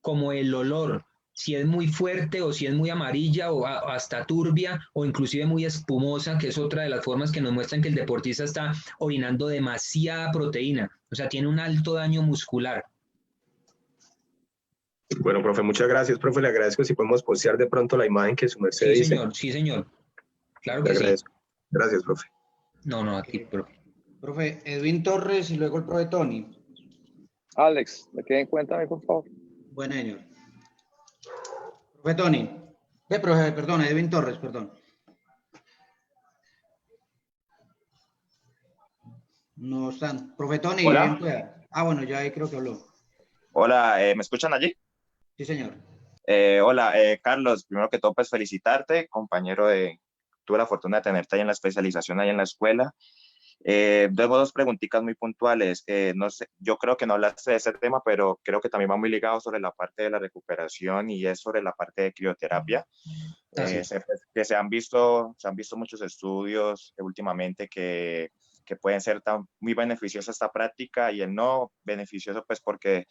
[SPEAKER 1] como el olor, si es muy fuerte o si es muy amarilla o hasta turbia o inclusive muy espumosa, que es otra de las formas que nos muestran que el deportista está orinando demasiada proteína, o sea, tiene un alto daño muscular.
[SPEAKER 9] Bueno, profe, muchas gracias, profe. Le agradezco si podemos postear de pronto la imagen que su merced
[SPEAKER 1] Sí,
[SPEAKER 9] dice.
[SPEAKER 1] señor, sí, señor. Claro
[SPEAKER 9] Le
[SPEAKER 1] que sí.
[SPEAKER 9] agradezco. Gracias, profe.
[SPEAKER 1] No, aquí, profe.
[SPEAKER 4] Profe, Edwin Torres y luego el profe Tony.
[SPEAKER 10] Alex, ¿me queden cuenta, por favor?
[SPEAKER 4] Bueno, señor. Profe Tony. Profe, perdón, Edwin Torres, perdón. No están. Profe Tony,
[SPEAKER 11] Hola.
[SPEAKER 4] bien pueda. Bueno, ya ahí creo que habló.
[SPEAKER 11] Hola, ¿me escuchan allí?
[SPEAKER 4] Sí, señor.
[SPEAKER 11] Hola, Carlos, primero que todo, pues felicitarte, compañero tuve la fortuna de tenerte ahí en la especialización, ahí en la escuela. Tengo dos preguntitas muy puntuales. No sé, yo creo que no hablaste de ese tema, pero creo que también va muy ligado sobre la parte de la recuperación y es sobre la parte de crioterapia. Que se han visto muchos estudios últimamente que pueden ser muy beneficiosa esta práctica y el no beneficioso, pues porque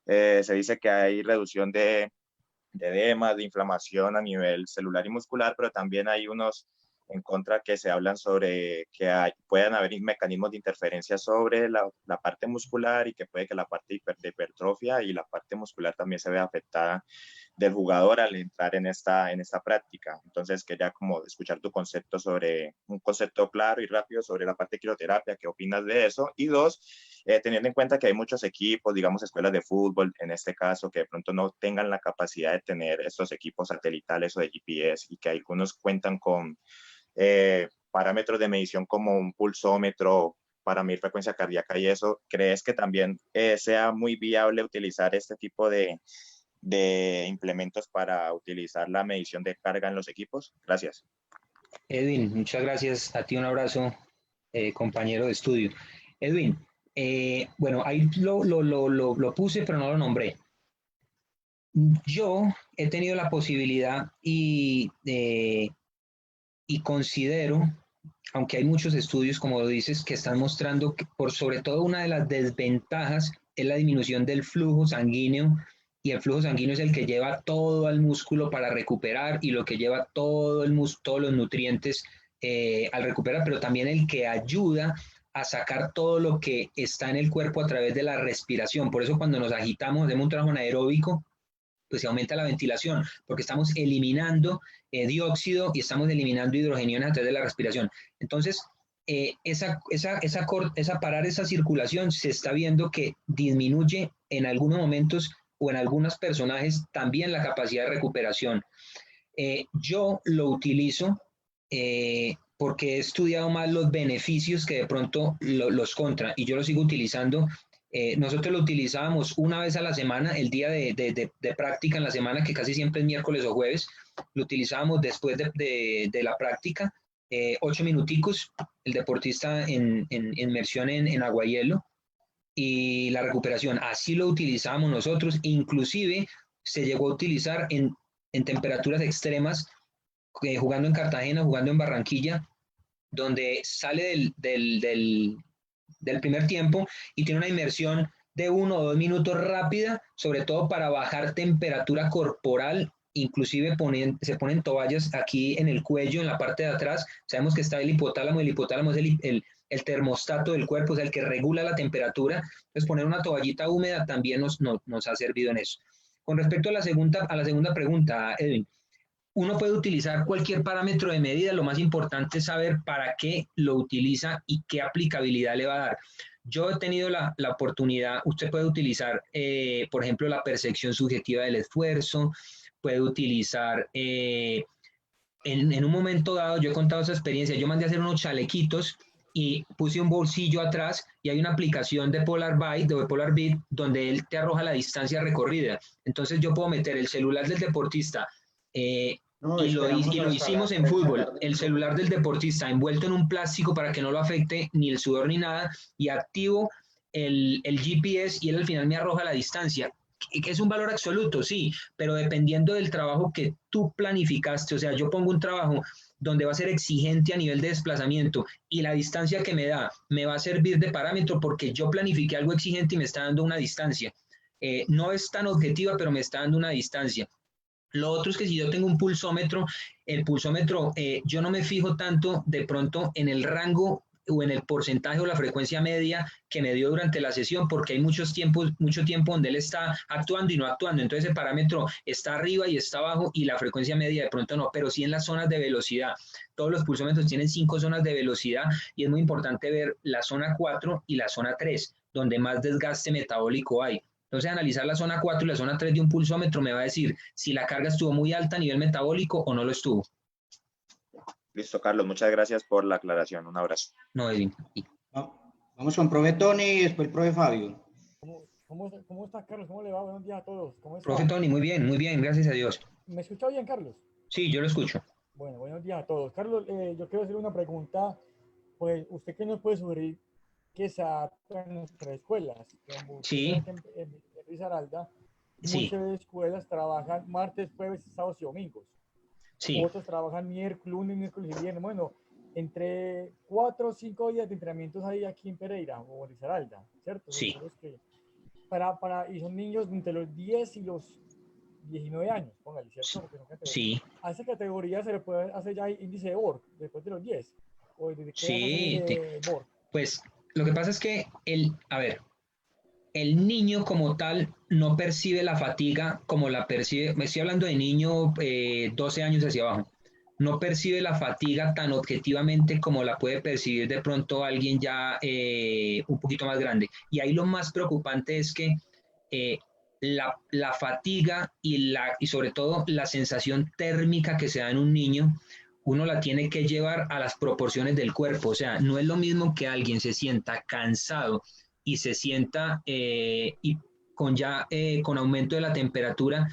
[SPEAKER 11] se dice que hay reducción de edemas, de inflamación a nivel celular y muscular, pero también hay unos en contra que se hablan sobre que puedan haber mecanismos de interferencia sobre la parte muscular y que puede que la parte de hipertrofia y la parte muscular también se vea afectada del jugador al entrar en esta práctica. Entonces quería como escuchar tu concepto un concepto claro y rápido sobre la parte de crioterapia, ¿qué opinas de eso? Y dos, teniendo en cuenta que hay muchos equipos, digamos escuelas de fútbol en este caso, que de pronto no tengan la capacidad de tener estos equipos satelitales o de GPS y que algunos cuentan con parámetros de medición como un pulsómetro para medir frecuencia cardíaca y eso, ¿crees que también sea muy viable utilizar este tipo de implementos para utilizar la medición de carga en los equipos? Gracias.
[SPEAKER 1] Edwin, muchas gracias. A ti un abrazo, compañero de estudio. Edwin, bueno, ahí lo puse, pero no lo nombré. Yo he tenido la posibilidad y considero, aunque hay muchos estudios, como dices, que están mostrando que sobre todo una de las desventajas es la disminución del flujo sanguíneo, y el flujo sanguíneo es el que lleva todo al músculo para recuperar y lo que lleva todos los nutrientes al recuperar, pero también el que ayuda a sacar todo lo que está en el cuerpo a través de la respiración. Por eso cuando nos agitamos, hacemos un trabajo anaeróbico, pues se aumenta la ventilación, porque estamos eliminando dióxido y estamos eliminando hidrogeniones a través de la respiración. Entonces, parar esa circulación se está viendo que disminuye en algunos momentos o en algunos personajes también la capacidad de recuperación. Yo lo utilizo porque he estudiado más los beneficios que de pronto los contra, y yo lo sigo utilizando. Nosotros lo utilizábamos una vez a la semana, el día de práctica en la semana, que casi siempre es miércoles o jueves. Lo utilizábamos después de la práctica, 8 minuticos, el deportista en inmersión en aguahielo, y la recuperación. Así lo utilizábamos nosotros, inclusive se llegó a utilizar en temperaturas extremas, jugando en Cartagena, jugando en Barranquilla, donde sale del primer tiempo y tiene una inmersión de 1 o 2 minutos rápida, sobre todo para bajar temperatura corporal. Inclusive se ponen toallas aquí en el cuello, en la parte de atrás. Sabemos que está el hipotálamo es el termostato del cuerpo, es el que regula la temperatura. Entonces poner una toallita húmeda también nos ha servido en eso. Con respecto a la segunda pregunta, Edwin, uno puede utilizar cualquier parámetro de medida, lo más importante es saber para qué lo utiliza y qué aplicabilidad le va a dar. Yo he tenido la oportunidad, usted puede utilizar, por ejemplo, la percepción subjetiva del esfuerzo, puede utilizar, en un momento dado, yo he contado esa experiencia, yo mandé a hacer unos chalequitos y puse un bolsillo atrás y hay una aplicación de Polar Beat donde él te arroja la distancia recorrida. Entonces yo puedo meter el celular del deportista, y lo hicimos en fútbol, el celular del deportista envuelto en un plástico para que no lo afecte ni el sudor ni nada, y activo el GPS y él al final me arroja la distancia. que es un valor absoluto, sí, pero dependiendo del trabajo que tú planificaste, o sea, yo pongo un trabajo donde va a ser exigente a nivel de desplazamiento y la distancia que me da me va a servir de parámetro porque yo planifiqué algo exigente y me está dando una distancia. No es tan objetiva, pero me está dando una distancia. Lo otro es que si yo tengo un pulsómetro, el pulsómetro, yo no me fijo tanto de pronto en el rango o en el porcentaje o la frecuencia media que me dio durante la sesión, porque hay mucho tiempo donde él está actuando y no actuando. Entonces el parámetro está arriba y está abajo y la frecuencia media de pronto no, pero sí en las zonas de velocidad. Todos los pulsómetros tienen 5 zonas de velocidad y es muy importante ver la zona 4 y la zona 3, donde más desgaste metabólico hay. Entonces, analizar la zona 4 y la zona 3 de un pulsómetro me va a decir si la carga estuvo muy alta a nivel metabólico o no lo estuvo.
[SPEAKER 11] Listo, Carlos, muchas gracias por la aclaración. Un abrazo.
[SPEAKER 1] No, Edwin.
[SPEAKER 4] Vamos con profe Tony y después el profe Fabio.
[SPEAKER 12] ¿Cómo está, Carlos? ¿Cómo le va? Buenos días a todos. ¿Cómo está?
[SPEAKER 1] Profe Tony, muy bien, gracias a Dios.
[SPEAKER 12] ¿Me escucha bien, Carlos?
[SPEAKER 1] Sí, yo lo escucho.
[SPEAKER 12] Bueno, buenos días a todos. Carlos, yo quiero hacer una pregunta. Pues, ¿usted qué nos puede sugerir que se adapte en nuestras escuelas? Como
[SPEAKER 1] sí.
[SPEAKER 12] En Risaralda,
[SPEAKER 1] sí.
[SPEAKER 12] Muchas escuelas trabajan martes, jueves, sábados y domingos.
[SPEAKER 1] Sí.
[SPEAKER 12] Otros trabajan lunes, miércoles y viernes. Bueno, entre 4 o 5 días de entrenamientos hay aquí en Pereira o en Risaralda, ¿cierto?
[SPEAKER 1] Sí.
[SPEAKER 12] Y son niños entre los 10 y los 19 años, póngale, ¿cierto?
[SPEAKER 1] Sí.
[SPEAKER 12] A esa categoría se le puede hacer ya índice de Borg después de los 10. ¿O desde qué
[SPEAKER 1] sí.
[SPEAKER 12] Borg?
[SPEAKER 1] Pues lo que pasa es que el niño como tal no percibe la fatiga como la percibe, me estoy hablando de niño 12 años hacia abajo, no percibe la fatiga tan objetivamente como la puede percibir de pronto alguien ya un poquito más grande. Y ahí lo más preocupante es que la fatiga y sobre todo la sensación térmica que se da en un niño, uno la tiene que llevar a las proporciones del cuerpo. O sea, no es lo mismo que alguien se sienta cansado y se sienta con aumento de la temperatura,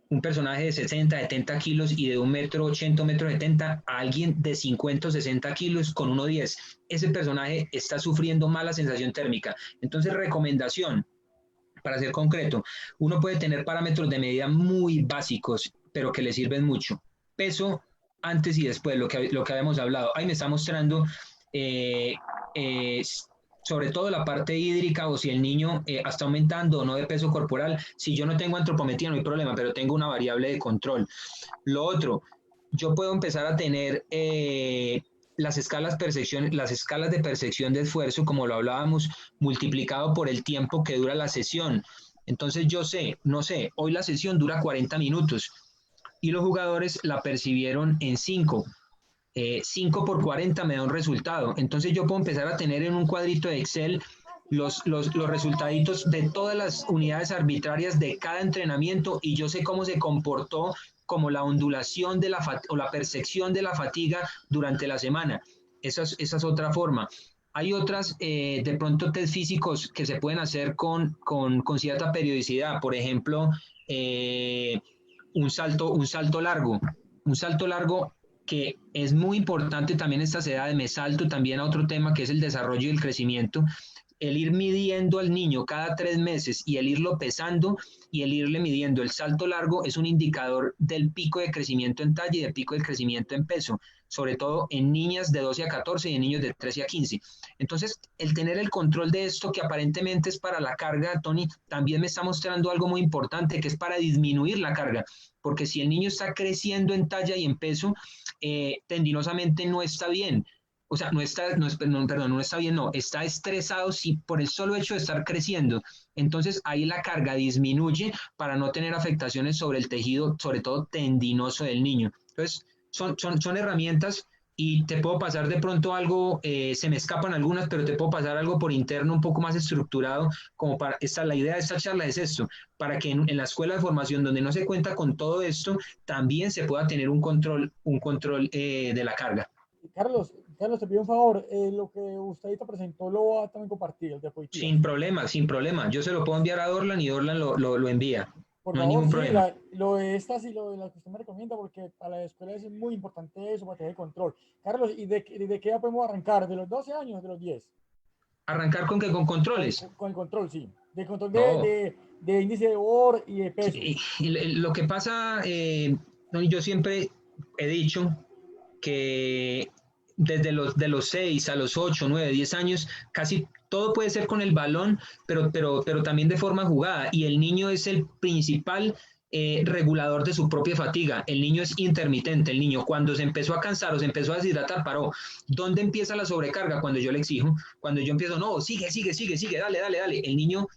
[SPEAKER 1] un personaje de 60, 70 kilos y de 1,80 m, 1,70 m, a alguien de 50 o 60 kilos con 1,10 m. Ese personaje está sufriendo mala sensación térmica. Entonces, recomendación, para ser concreto, uno puede tener parámetros de medida muy básicos, pero que le sirven mucho. Peso antes y después, lo que habíamos hablado. Ahí me está mostrando sobre todo la parte hídrica o si el niño está aumentando o no de peso corporal. Si yo no tengo antropometría no hay problema, pero tengo una variable de control. Lo otro, yo puedo empezar a tener las escalas de percepción de esfuerzo, como lo hablábamos, multiplicado por el tiempo que dura la sesión. Entonces yo hoy la sesión dura 40 minutos y los jugadores la percibieron en 5. 5 por 40 me da un resultado. Entonces yo puedo empezar a tener en un cuadrito de Excel los resultaditos de todas las unidades arbitrarias de cada entrenamiento y yo sé cómo se comportó como la ondulación o la percepción de la fatiga durante la semana. Esa es otra forma. Hay otras, de pronto, test físicos que se pueden hacer con cierta periodicidad. Por ejemplo, un salto largo. Un salto largo que es muy importante también en estas edades. Me salto también a otro tema que es el desarrollo y el crecimiento. El ir midiendo al niño cada 3 meses y el irlo pesando y el irle midiendo el salto largo es un indicador del pico de crecimiento en talla y del pico de crecimiento en peso, sobre todo en niñas de 12 a 14 y en niños de 13 a 15. Entonces, el tener el control de esto, que aparentemente es para la carga, Tony, también me está mostrando algo muy importante, que es para disminuir la carga, porque si el niño está creciendo en talla y en peso, tendinosamente no está bien. O sea, está estresado si por el solo hecho de estar creciendo. Entonces ahí la carga disminuye para no tener afectaciones sobre el tejido, sobre todo tendinoso del niño. Entonces son herramientas y te puedo pasar de pronto algo, se me escapan algunas, pero te puedo pasar algo por interno un poco más estructurado, como para, la idea de esta charla es esto, para que en la escuela de formación donde no se cuenta con todo esto, también se pueda tener un control de la carga.
[SPEAKER 12] Carlos, te pido un favor, lo que usted ahorita presentó lo va a también compartir, el diapositivo.
[SPEAKER 1] Sin problema. Yo se lo puedo enviar a Dorlan y Dorlan lo envía.
[SPEAKER 12] Por
[SPEAKER 1] no
[SPEAKER 12] favor,
[SPEAKER 1] hay ningún problema.
[SPEAKER 12] Lo de estas y lo de las que usted me recomienda, porque para la escuela es muy importante eso, para tener control. Carlos, ¿y de qué edad podemos arrancar? ¿De los 12 años o de los 10?
[SPEAKER 1] ¿Arrancar con qué? ¿Con controles?
[SPEAKER 12] Con el control, sí. de control
[SPEAKER 1] No.
[SPEAKER 12] de índice de OR y de peso.
[SPEAKER 1] Y lo que pasa, yo siempre he dicho que desde de los 6 a los 8, 9, 10 años, casi todo puede ser con el balón, pero también de forma jugada. Y el niño es el principal regulador de su propia fatiga. El niño es intermitente. El niño cuando se empezó a cansar o se empezó a deshidratar, paró. ¿Dónde empieza la sobrecarga? Cuando yo le exijo, cuando yo empiezo, no, sigue, dale, dale, dale. El niño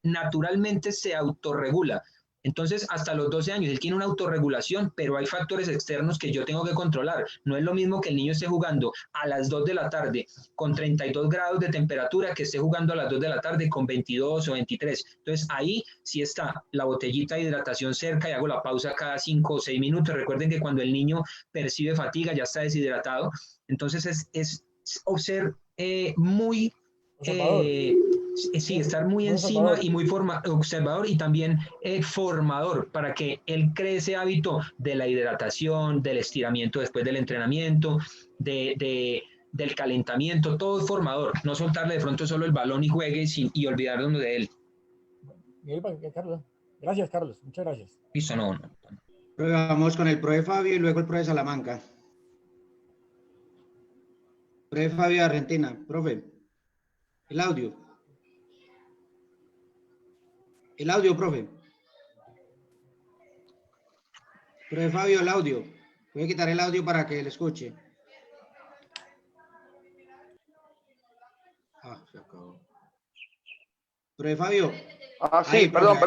[SPEAKER 1] naturalmente se autorregula. Entonces, hasta los 12 años, él tiene una autorregulación, pero hay factores externos que yo tengo que controlar. No es lo mismo que el niño esté jugando a las 2 de la tarde con 32 grados de temperatura que esté jugando a las 2 de la tarde con 22 o 23. Entonces, ahí sí está la botellita de hidratación cerca y hago la pausa cada 5 o 6 minutos. Recuerden que cuando el niño percibe fatiga, ya está deshidratado. Entonces, es ser muy... sí, estar muy encima y muy observador y también formador para que él cree ese hábito de la hidratación, del estiramiento después del entrenamiento, del calentamiento, todo es formador, no soltarle de pronto solo el balón y juegue y olvidarnos de él.
[SPEAKER 12] Carlos. Gracias, Carlos, muchas gracias.
[SPEAKER 1] Listo, no.
[SPEAKER 4] Vamos con el profe Fabio y luego el profe Salamanca. Profe Fabio de Argentina, profe, el audio. El audio, profe. Profe Fabio, el audio. Voy a quitar el audio para que le escuche. Ah, se acabó. Profe Fabio.
[SPEAKER 10] Ah, sí,
[SPEAKER 4] Ahí, profe,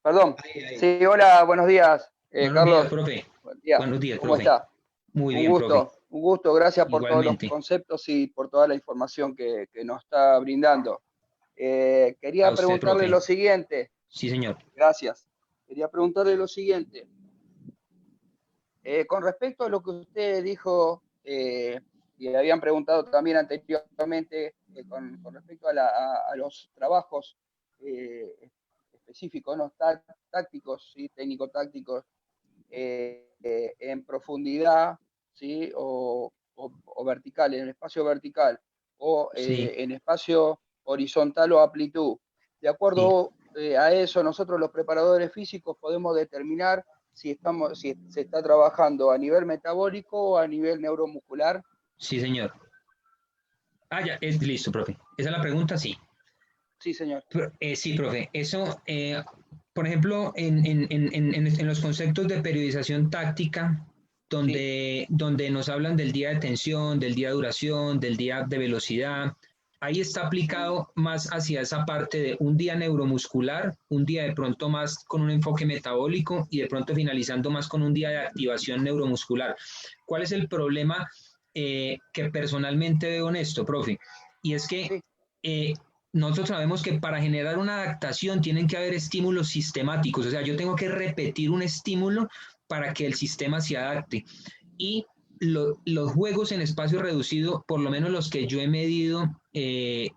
[SPEAKER 10] perdón.
[SPEAKER 4] ahí.
[SPEAKER 10] Sí, hola, buenos días.
[SPEAKER 1] Buenos
[SPEAKER 10] Carlos.
[SPEAKER 1] días, profe.
[SPEAKER 10] Buen día.
[SPEAKER 1] Buenos días,
[SPEAKER 10] ¿Cómo
[SPEAKER 1] profe.
[SPEAKER 10] está?
[SPEAKER 1] Muy bien, profe.
[SPEAKER 10] Un gusto, gracias por todos
[SPEAKER 1] Igualmente.
[SPEAKER 10] los conceptos y por toda la información que nos está brindando. Quería
[SPEAKER 1] A usted,
[SPEAKER 10] preguntarle
[SPEAKER 1] profe.
[SPEAKER 10] lo siguiente.
[SPEAKER 1] Sí, señor.
[SPEAKER 10] Gracias. Quería preguntarle lo siguiente. Con respecto a lo que usted dijo, y habían preguntado también anteriormente, con respecto a los trabajos específicos, ¿no? Tácticos, ¿sí? Técnico-tácticos, en profundidad, ¿sí? O vertical, en espacio vertical, o
[SPEAKER 1] Sí.
[SPEAKER 10] en espacio horizontal o amplitud. De acuerdo a eso, nosotros los preparadores físicos podemos determinar si se está trabajando a nivel metabólico o a nivel neuromuscular.
[SPEAKER 1] Sí, señor. Ah, ya, es listo, profe. ¿Esa es la pregunta? Sí.
[SPEAKER 10] Sí, señor.
[SPEAKER 1] Sí, profe. Eso, por ejemplo, en los conceptos de periodización táctica, donde nos hablan del día de tensión, del día de duración, del día de velocidad, ahí está aplicado más hacia esa parte de un día neuromuscular, un día de pronto más con un enfoque metabólico y de pronto finalizando más con un día de activación neuromuscular. ¿Cuál es el problema que personalmente veo en esto, profe? Y es que nosotros sabemos que para generar una adaptación tienen que haber estímulos sistemáticos, o sea, yo tengo que repetir un estímulo para que el sistema se adapte. Y los juegos en espacio reducido, por lo menos los que yo he medido, se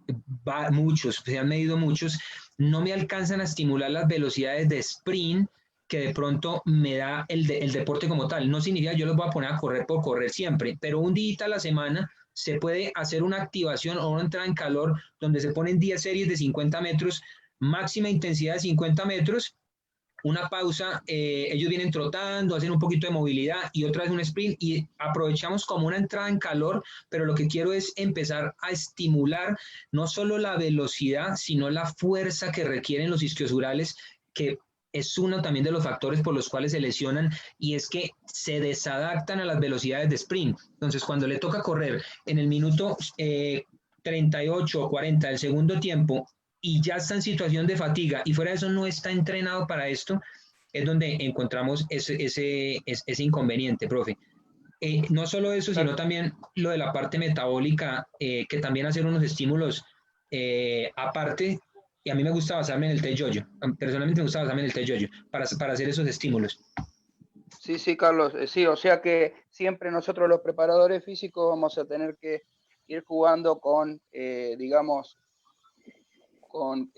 [SPEAKER 1] han medido muchos, no me alcanzan a estimular las velocidades de sprint que de pronto me da el deporte como tal. No significa yo los voy a poner a correr por correr siempre, pero un día a la semana se puede hacer una activación o una entrada en calor donde se ponen 10 series de 50 metros, máxima intensidad de 50 metros, una pausa, ellos vienen trotando, hacen un poquito de movilidad y otra vez un sprint y aprovechamos como una entrada en calor, pero lo que quiero es empezar a estimular no solo la velocidad, sino la fuerza que requieren los isquiosurales, que es uno también de los factores por los cuales se lesionan, y es que se desadaptan a las velocidades de sprint. Entonces, cuando le toca correr en el minuto 38 o 40 del segundo tiempo y ya está en situación de fatiga y fuera de eso no está entrenado para esto, es donde encontramos ese inconveniente, profe. No solo eso, sino también lo de la parte metabólica, que también hacer unos estímulos aparte. Y a mí me gusta basarme en el T-Yoyo. Personalmente me gusta basarme en el T-Yoyo para hacer esos estímulos.
[SPEAKER 10] Sí, Carlos. Sí, o sea que siempre nosotros los preparadores físicos vamos a tener que ir jugando con, digamos, con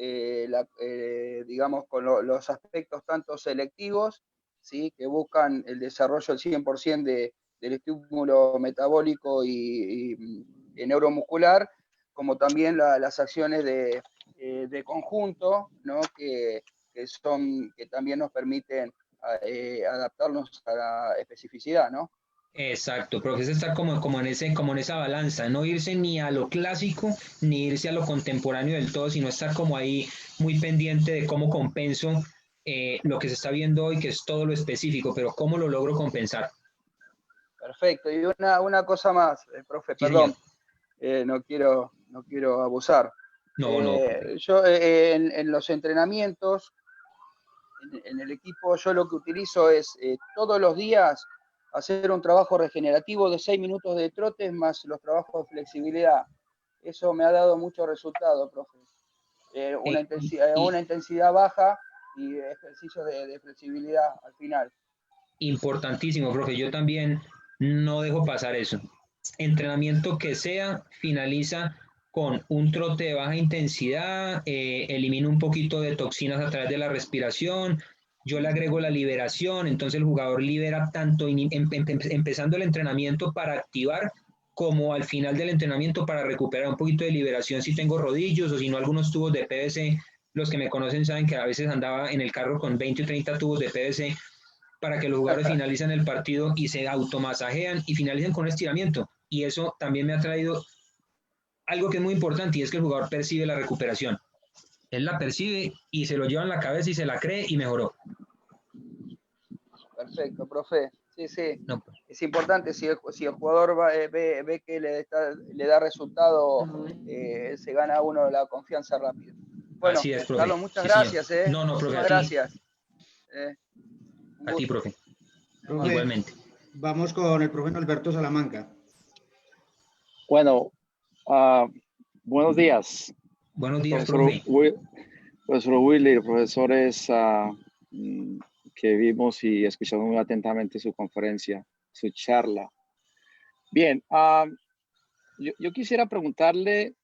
[SPEAKER 10] los aspectos tanto selectivos, ¿sí? Que buscan el desarrollo al 100% del estímulo metabólico y neuromuscular, como también las acciones de de conjunto, ¿no? que también nos permiten adaptarnos a la especificidad, ¿no?
[SPEAKER 1] Exacto, profe, es estar como en esa balanza, no irse ni a lo clásico ni irse a lo contemporáneo del todo, sino estar como ahí muy pendiente de cómo compenso lo que se está viendo hoy, que es todo lo específico, pero cómo lo logro compensar.
[SPEAKER 10] Perfecto, y una cosa más, profe,
[SPEAKER 1] Sí,
[SPEAKER 10] perdón, no quiero abusar.
[SPEAKER 1] No.
[SPEAKER 10] Yo en los entrenamientos, en el equipo, yo lo que utilizo es todos los días hacer un trabajo regenerativo de 6 minutos de trotes más los trabajos de flexibilidad. Eso me ha dado mucho resultado, profe. Una intensidad baja y ejercicios de flexibilidad al final.
[SPEAKER 1] Importantísimo, profe, yo también no dejo pasar eso. Entrenamiento que sea, finaliza con un trote de baja intensidad, elimino un poquito de toxinas a través de la respiración, yo le agrego la liberación, entonces el jugador libera tanto empezando el entrenamiento para activar como al final del entrenamiento para recuperar un poquito de liberación si tengo rodillos o si no algunos tubos de PVC. Los que me conocen saben que a veces andaba en el carro con 20 o 30 tubos de PVC para que los jugadores finalicen el partido y se automasajean y finalicen con un estiramiento. Y eso también me ha traído algo que es muy importante y es que el jugador percibe la recuperación. Él la percibe y se lo lleva en la cabeza y se la cree y mejoró.
[SPEAKER 10] Perfecto, profe. Sí.
[SPEAKER 1] No.
[SPEAKER 10] Es importante, si el jugador ve que le da resultado, se gana uno la confianza rápido. Bueno,
[SPEAKER 1] así es, profe.
[SPEAKER 10] Carlos, muchas gracias.
[SPEAKER 1] No, profe,
[SPEAKER 10] muchas gracias.
[SPEAKER 1] A ti, profe.
[SPEAKER 4] Profe,
[SPEAKER 1] igualmente.
[SPEAKER 4] Vamos con el profe Alberto Salamanca.
[SPEAKER 13] Bueno, buenos días.
[SPEAKER 1] Buenos días,
[SPEAKER 13] Profesor Willer, profesores que vimos y escuchamos muy atentamente su conferencia, su charla. Bien, yo quisiera preguntarle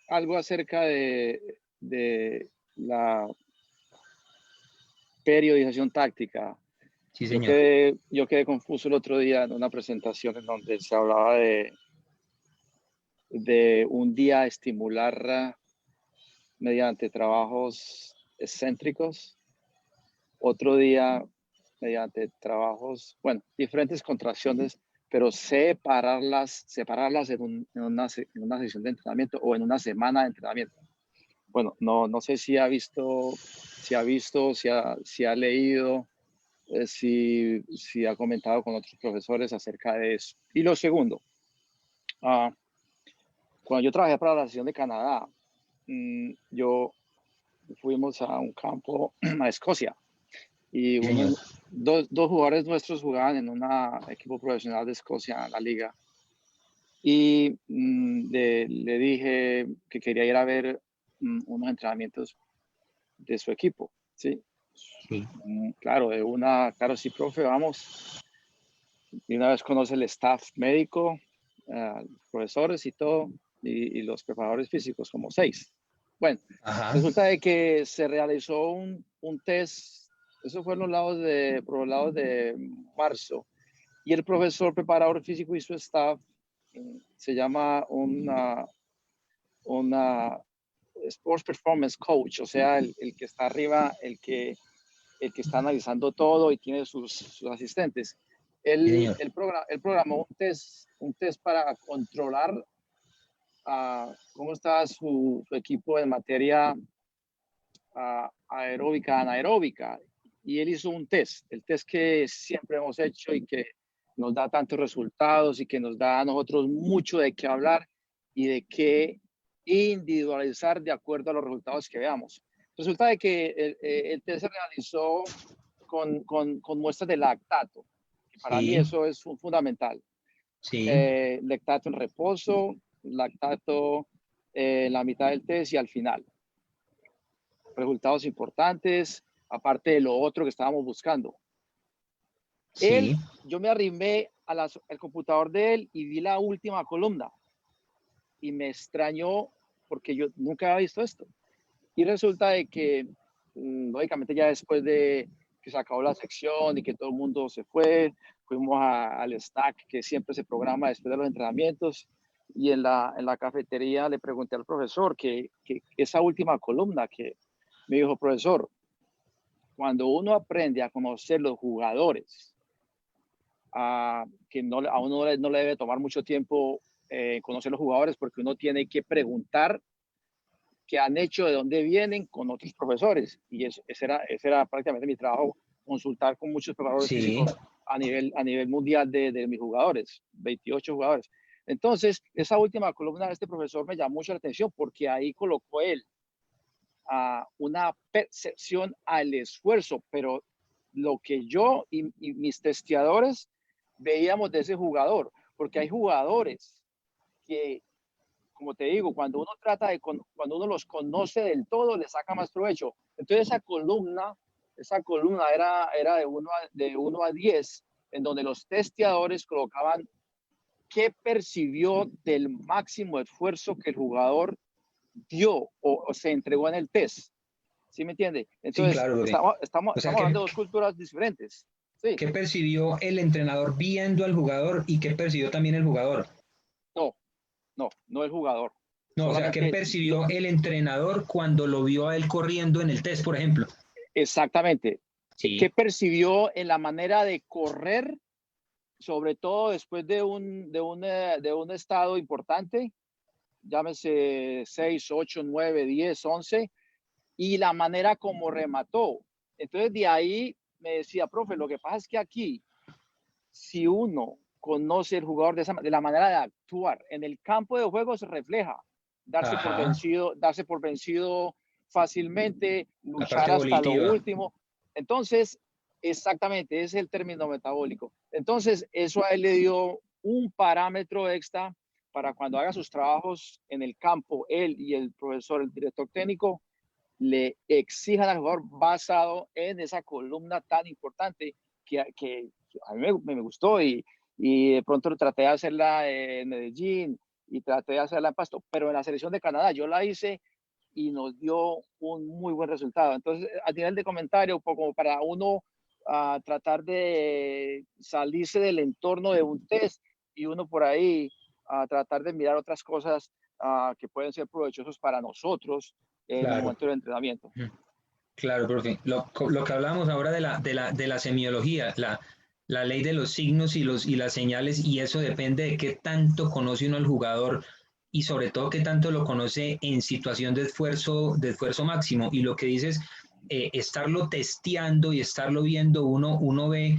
[SPEAKER 13] algo acerca de la periodización táctica.
[SPEAKER 1] Sí, señor.
[SPEAKER 13] Yo quedé confuso el otro día en una presentación en donde se hablaba de un día estimular mediante trabajos excéntricos, otro día mediante trabajos, bueno, diferentes contracciones, pero separarlas en una sesión de entrenamiento o en una semana de entrenamiento. Bueno, no sé si ha visto, si ha leído, si ha comentado con otros profesores acerca de eso. Y lo segundo, cuando yo trabajé para la Selección de Canadá, fuimos a un campo a Escocia y dos jugadores nuestros jugaban en un equipo profesional de Escocia, en la liga. Y le dije que quería ir a ver unos entrenamientos de su equipo, ¿sí?
[SPEAKER 1] Sí.
[SPEAKER 13] Claro, sí, profe, vamos. Y una vez conoce el staff médico, profesores y todo, y los preparadores físicos, como 6. Bueno, resulta de que se realizó un test, eso fue por los lados de marzo, y el profesor preparador físico y su staff se llama una Sports Performance Coach, o sea, el que está arriba, el que está analizando todo y tiene sus asistentes. Él programó un test para controlar cómo está su equipo en materia aeróbica, anaeróbica. Y él hizo un test, el test que siempre hemos hecho y que nos da tantos resultados y que nos da a nosotros mucho de qué hablar y de qué individualizar de acuerdo a los resultados que veamos. Resulta de que el test se realizó con muestras de lactato. Para mí eso es fundamental.
[SPEAKER 1] Sí.
[SPEAKER 13] Lactato en reposo, lactato en la mitad del test y al final. Resultados importantes, aparte de lo otro que estábamos buscando.
[SPEAKER 1] Sí.
[SPEAKER 13] Yo me arrimé al computador de él y vi la última columna y me extrañó porque yo nunca había visto esto. Y resulta de que, lógicamente, ya después de que se acabó la sección y que todo el mundo se fue, fuimos al stack que siempre se programa después de los entrenamientos y en la cafetería le pregunté al profesor que esa última columna que me dijo, profesor, cuando uno aprende a conocer los jugadores, que a uno no le debe tomar mucho tiempo conocer los jugadores, porque uno tiene que preguntar qué han hecho, de dónde vienen con otros profesores. Y ese era prácticamente mi trabajo, consultar con muchos preparadores físicos a nivel mundial de mis jugadores, 28 jugadores. Entonces, esa última columna de este profesor me llamó mucho la atención porque ahí colocó él una percepción al esfuerzo, pero lo que yo y mis testeadores veíamos de ese jugador, porque hay jugadores que, como te digo, cuando uno los conoce del todo, le saca más provecho. Entonces esa columna era de 1 a 10, en donde los testeadores colocaban qué percibió del máximo esfuerzo que el jugador dio o se entregó en el test. ¿Sí me entiende? Entonces,
[SPEAKER 1] sí, claro,
[SPEAKER 13] estamos hablando de dos culturas diferentes. Sí.
[SPEAKER 1] ¿Qué percibió el entrenador viendo al jugador y qué percibió también el jugador?
[SPEAKER 13] No el jugador.
[SPEAKER 1] No, o sea, ¿qué percibió el entrenador cuando lo vio a él corriendo en el test, por ejemplo?
[SPEAKER 13] Exactamente.
[SPEAKER 1] Sí.
[SPEAKER 13] ¿Qué percibió en la manera de correr, sobre todo después de un estado importante? Llámese 6, 8, 9, 10, 11, y la manera como remató. Entonces de ahí me decía, profe, lo que pasa es que aquí, si uno conoce el jugador de la manera de actuar, en el campo de juego se refleja, darse por vencido fácilmente, luchar hasta lo último. Entonces, exactamente, ese es el término metabólico. Entonces, eso a él le dio un parámetro extra para cuando haga sus trabajos en el campo, él y el profesor, el director técnico, le exijan al jugador basado en esa columna tan importante que a mí me gustó y de pronto traté de hacerla en Medellín y traté de hacerla en Pasto, pero en la selección de Canadá yo la hice y nos dio un muy buen resultado. Entonces, a nivel de comentario, como para uno tratar de salirse del entorno de un test y uno por ahí tratar de mirar otras cosas que pueden ser provechosos para nosotros en el momento del entrenamiento.
[SPEAKER 1] Claro, profe. Lo que hablábamos ahora de la semiología, la ley de los signos y las señales, y eso depende de qué tanto conoce uno al jugador y sobre todo qué tanto lo conoce en situación de esfuerzo máximo. Y lo que dices, estarlo testeando y estarlo viendo, uno ve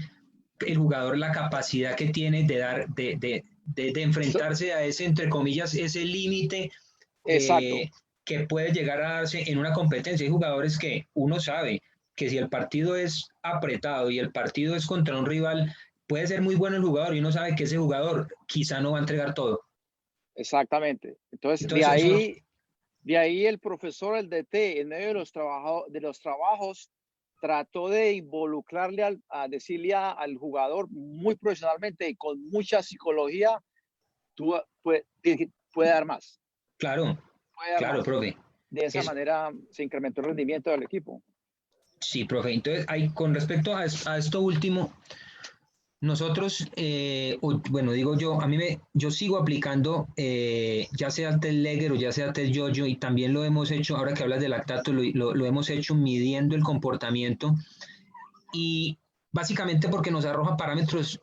[SPEAKER 1] el jugador la capacidad que tiene de enfrentarse a ese, entre comillas, ese límite que puede llegar a darse en una competencia. Hay jugadores que uno sabe que si el partido es apretado y el partido es contra un rival, puede ser muy bueno el jugador y uno sabe que ese jugador quizá no va a entregar todo.
[SPEAKER 13] Exactamente. Entonces de ahí el profesor, el DT, en medio de los trabajos, trató de involucrarle a decirle al jugador muy profesionalmente y con mucha psicología, tú puede dar más.
[SPEAKER 1] Claro, profe.
[SPEAKER 13] De esa manera se incrementó el rendimiento del equipo.
[SPEAKER 1] Sí, profe. Entonces, con respecto a esto último, nosotros, digo yo, yo sigo aplicando, ya sea el test Leger o ya sea el test Yo-Yo, y también lo hemos hecho, ahora que hablas de lactato, lo hemos hecho midiendo el comportamiento, y básicamente porque nos arroja parámetros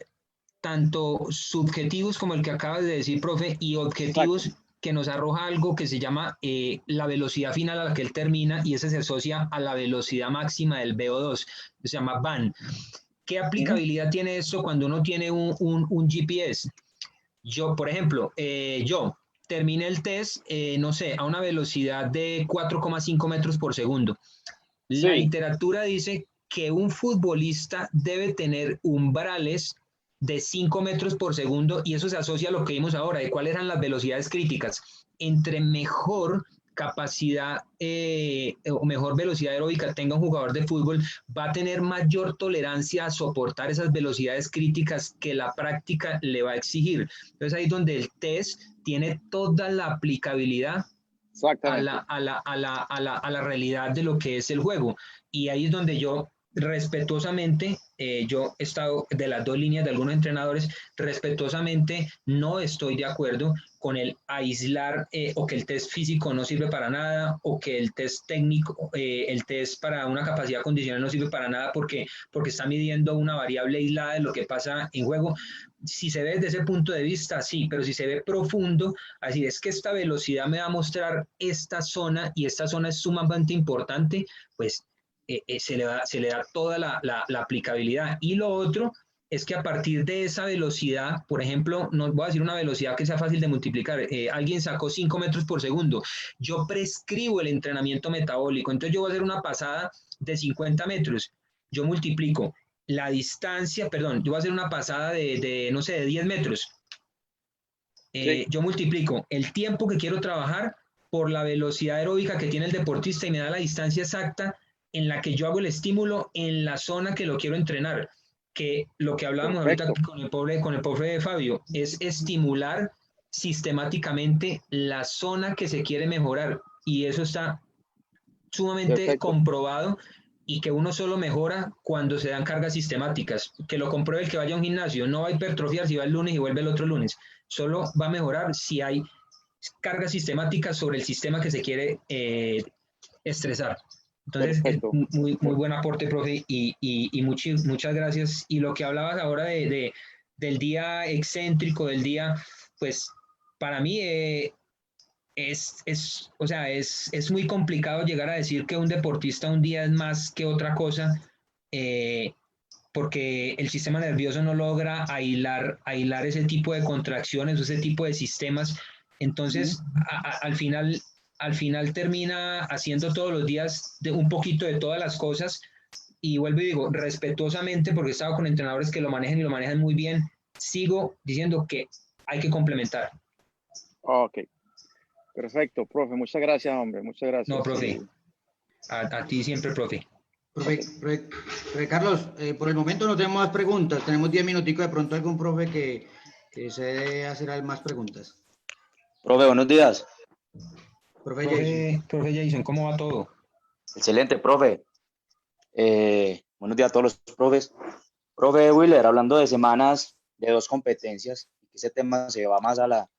[SPEAKER 1] tanto subjetivos como el que acabas de decir, profe, y objetivos. Exacto. Que nos arroja algo que se llama la velocidad final a la que él termina, y ese se asocia a la velocidad máxima del VO2, se llama VAN. ¿Qué aplicabilidad tiene esto cuando uno tiene un GPS? Yo, por ejemplo, yo terminé el test, no sé, a una velocidad de 4,5 metros por segundo. La literatura dice que un futbolista debe tener umbrales de 5 metros por segundo, y eso se asocia a lo que vimos ahora, de cuáles eran las velocidades críticas. Entre mejor capacidad o mejor velocidad aeróbica tenga un jugador de fútbol, va a tener mayor tolerancia a soportar esas velocidades críticas que la práctica le va a exigir. Entonces ahí es donde el test tiene toda la aplicabilidad a la realidad de lo que es el juego. Y ahí es donde yo respetuosamente, yo he estado de las dos líneas de algunos entrenadores, respetuosamente no estoy de acuerdo con el aislar o que el test físico no sirve para nada o que el test técnico, el test para una capacidad condicional no sirve para nada porque está midiendo una variable aislada de lo que pasa en juego. Si se ve desde ese punto de vista, sí, pero si se ve profundo, así es que esta velocidad me va a mostrar esta zona y esta zona es sumamente importante, pues se le da toda la aplicabilidad. Y lo otro es que a partir de esa velocidad, por ejemplo, no voy a decir una velocidad que sea fácil de multiplicar, alguien sacó 5 metros por segundo, yo prescribo el entrenamiento metabólico, entonces yo voy a hacer una pasada de 50 metros, yo multiplico la distancia, perdón, yo voy a hacer una pasada no sé, de 10 metros,
[SPEAKER 13] Sí.
[SPEAKER 1] yo multiplico el tiempo que quiero trabajar por la velocidad aeróbica que tiene el deportista y me da la distancia exacta en la que yo hago el estímulo en la zona que lo quiero entrenar, que lo que hablábamos
[SPEAKER 13] Perfecto.
[SPEAKER 1] ahorita con el profe Fabio, es estimular sistemáticamente la zona que se quiere mejorar, y eso está sumamente
[SPEAKER 13] Perfecto.
[SPEAKER 1] comprobado, y que uno solo mejora cuando se dan cargas sistemáticas, que lo compruebe el que vaya a un gimnasio, no va a hipertrofiar si va el lunes y vuelve el otro lunes, solo va a mejorar si hay cargas sistemáticas sobre el sistema que se quiere estresar. Entonces,
[SPEAKER 13] Perfecto.
[SPEAKER 1] muy buen aporte, profe, y muchas gracias. Y lo que hablabas ahora del día excéntrico, del día, pues para mí o sea, es muy complicado llegar a decir que un deportista un día es más que otra cosa, porque el sistema nervioso no logra aislar ese tipo de contracciones o ese tipo de sistemas. Entonces, al final termina haciendo todos los días un poquito de todas las cosas, y vuelvo y digo, respetuosamente, porque he estado con entrenadores que lo manejan y lo manejan muy bien, sigo diciendo que hay que complementar.
[SPEAKER 13] Ok. Perfecto, profe. Muchas gracias, hombre. Muchas gracias.
[SPEAKER 1] No, profe.
[SPEAKER 13] Sí.
[SPEAKER 1] A ti siempre, profe.
[SPEAKER 4] Profe Carlos, por el momento no tenemos más preguntas. Tenemos 10 minuticos, de pronto algún profe que desee hacer más preguntas.
[SPEAKER 14] Profe, buenos días.
[SPEAKER 4] Profe
[SPEAKER 1] Jason, ¿cómo va todo?
[SPEAKER 14] Excelente, profe. Buenos días a todos los profes. Profe Willer, hablando de semanas de 2 competencias, ese tema se va más a la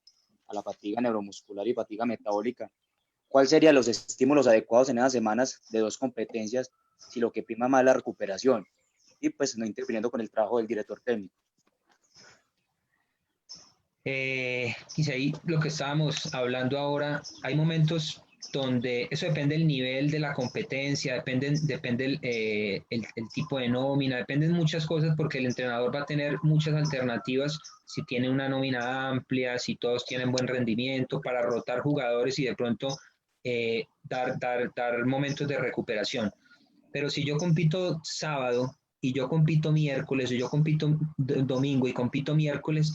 [SPEAKER 14] fatiga neuromuscular y fatiga metabólica. ¿Cuáles serían los estímulos adecuados en esas semanas de 2 competencias si lo que prima más es la recuperación? Y pues no interviniendo con el trabajo del director técnico.
[SPEAKER 1] Quizá ahí lo que estábamos hablando ahora, hay momentos donde eso depende del nivel de la competencia, depende el tipo de nómina, dependen muchas cosas, porque el entrenador va a tener muchas alternativas si tiene una nómina amplia, si todos tienen buen rendimiento, para rotar jugadores y de pronto dar momentos de recuperación. Pero si yo compito sábado y yo compito miércoles, o yo compito domingo y compito miércoles,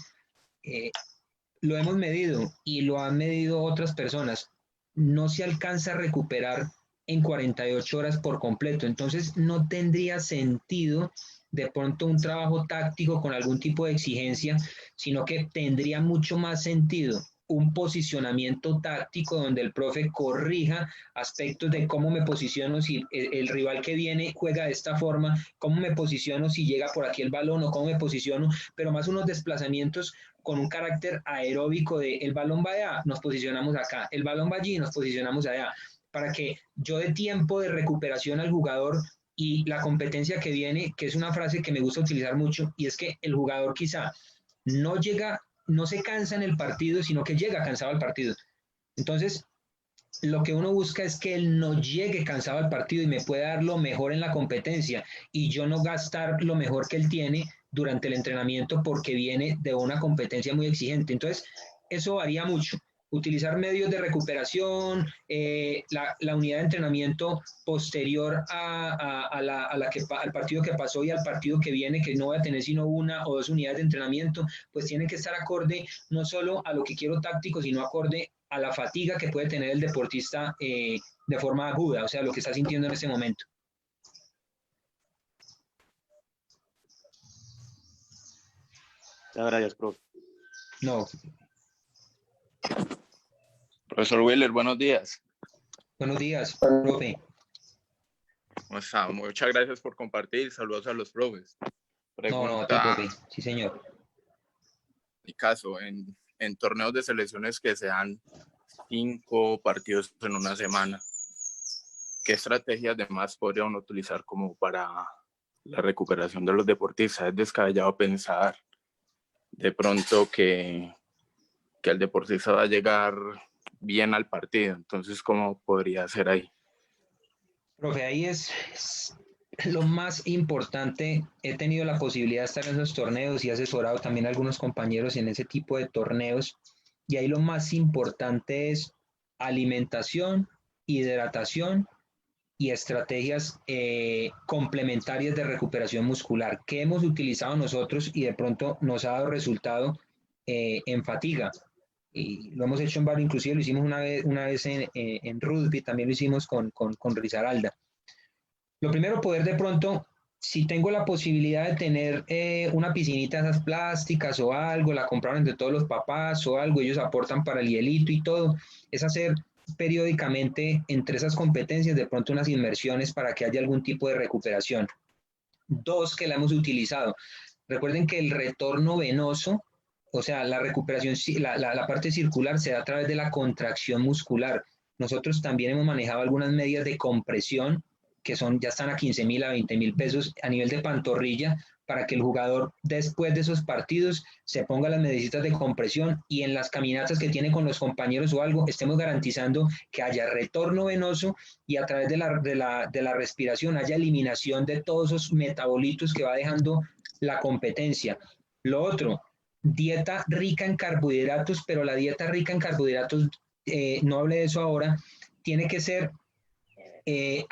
[SPEAKER 1] lo hemos medido y lo han medido otras personas, no se alcanza a recuperar en 48 horas por completo. Entonces no tendría sentido de pronto un trabajo táctico con algún tipo de exigencia, sino que tendría mucho más sentido un posicionamiento táctico donde el profe corrija aspectos de cómo me posiciono si el rival que viene juega de esta forma, cómo me posiciono si llega por aquí el balón, o cómo me posiciono, pero más unos desplazamientos con un carácter aeróbico de el balón va allá, nos posicionamos acá, el balón va allí, nos posicionamos allá, para que yo dé tiempo de recuperación al jugador. Y la competencia que viene, que es una frase que me gusta utilizar mucho, y es que el jugador quizá no se cansa en el partido, sino que llega cansado al partido. Entonces, lo que uno busca es que él no llegue cansado al partido y me pueda dar lo mejor en la competencia, y yo no gastar lo mejor que él tiene durante el entrenamiento porque viene de una competencia muy exigente. Entonces, eso varía mucho. Utilizar medios de recuperación, la unidad de entrenamiento posterior al partido que pasó y al partido que viene, que no voy a tener sino 1 o 2 unidades de entrenamiento, pues tienen que estar acorde no solo a lo que quiero táctico, sino acorde a la fatiga que puede tener el deportista de forma aguda, o sea, lo que está sintiendo en ese momento.
[SPEAKER 14] Muchas gracias, profe.
[SPEAKER 1] No.
[SPEAKER 15] Profesor Willer, buenos días.
[SPEAKER 1] Buenos días, profe.
[SPEAKER 15] ¿Cómo está? Muchas gracias por compartir. Saludos a los profes.
[SPEAKER 1] No, profe. Sí, señor.
[SPEAKER 15] Mi caso, en torneos de selecciones que sean 5 partidos en una semana, ¿qué estrategias además podría uno utilizar como para la recuperación de los deportistas? Es descabellado pensar de pronto que el deportista va a llegar bien al partido. Entonces, ¿cómo podría ser ahí?
[SPEAKER 1] Profe, ahí es lo más importante. He tenido la posibilidad de estar en esos torneos y he asesorado también a algunos compañeros en ese tipo de torneos. Y ahí lo más importante es alimentación, hidratación y estrategias complementarias de recuperación muscular que hemos utilizado nosotros y de pronto nos ha dado resultado en fatiga. Y lo hemos hecho en varios, inclusive lo hicimos una vez en rugby, también lo hicimos con Risaralda. Lo primero, poder de pronto, si tengo la posibilidad de tener una piscinita de esas plásticas o algo, la compraron entre todos los papás o algo, ellos aportan para el hielito y todo, es hacer periódicamente entre esas competencias de pronto unas inmersiones para que haya algún tipo de recuperación. 2, que la hemos utilizado. Recuerden que el retorno venoso, o sea, la recuperación, la parte circular se da a través de la contracción muscular. Nosotros también hemos manejado algunas medidas de compresión que ya están a 15.000 a 20.000 pesos a nivel de pantorrilla, para que el jugador después de esos partidos se ponga las medicitas de compresión y en las caminatas que tiene con los compañeros o algo, estemos garantizando que haya retorno venoso y a través de la respiración haya eliminación de todos esos metabolitos que va dejando la competencia. Lo otro, dieta rica en carbohidratos, pero la dieta rica en carbohidratos, no hablé de eso ahora, tiene que ser,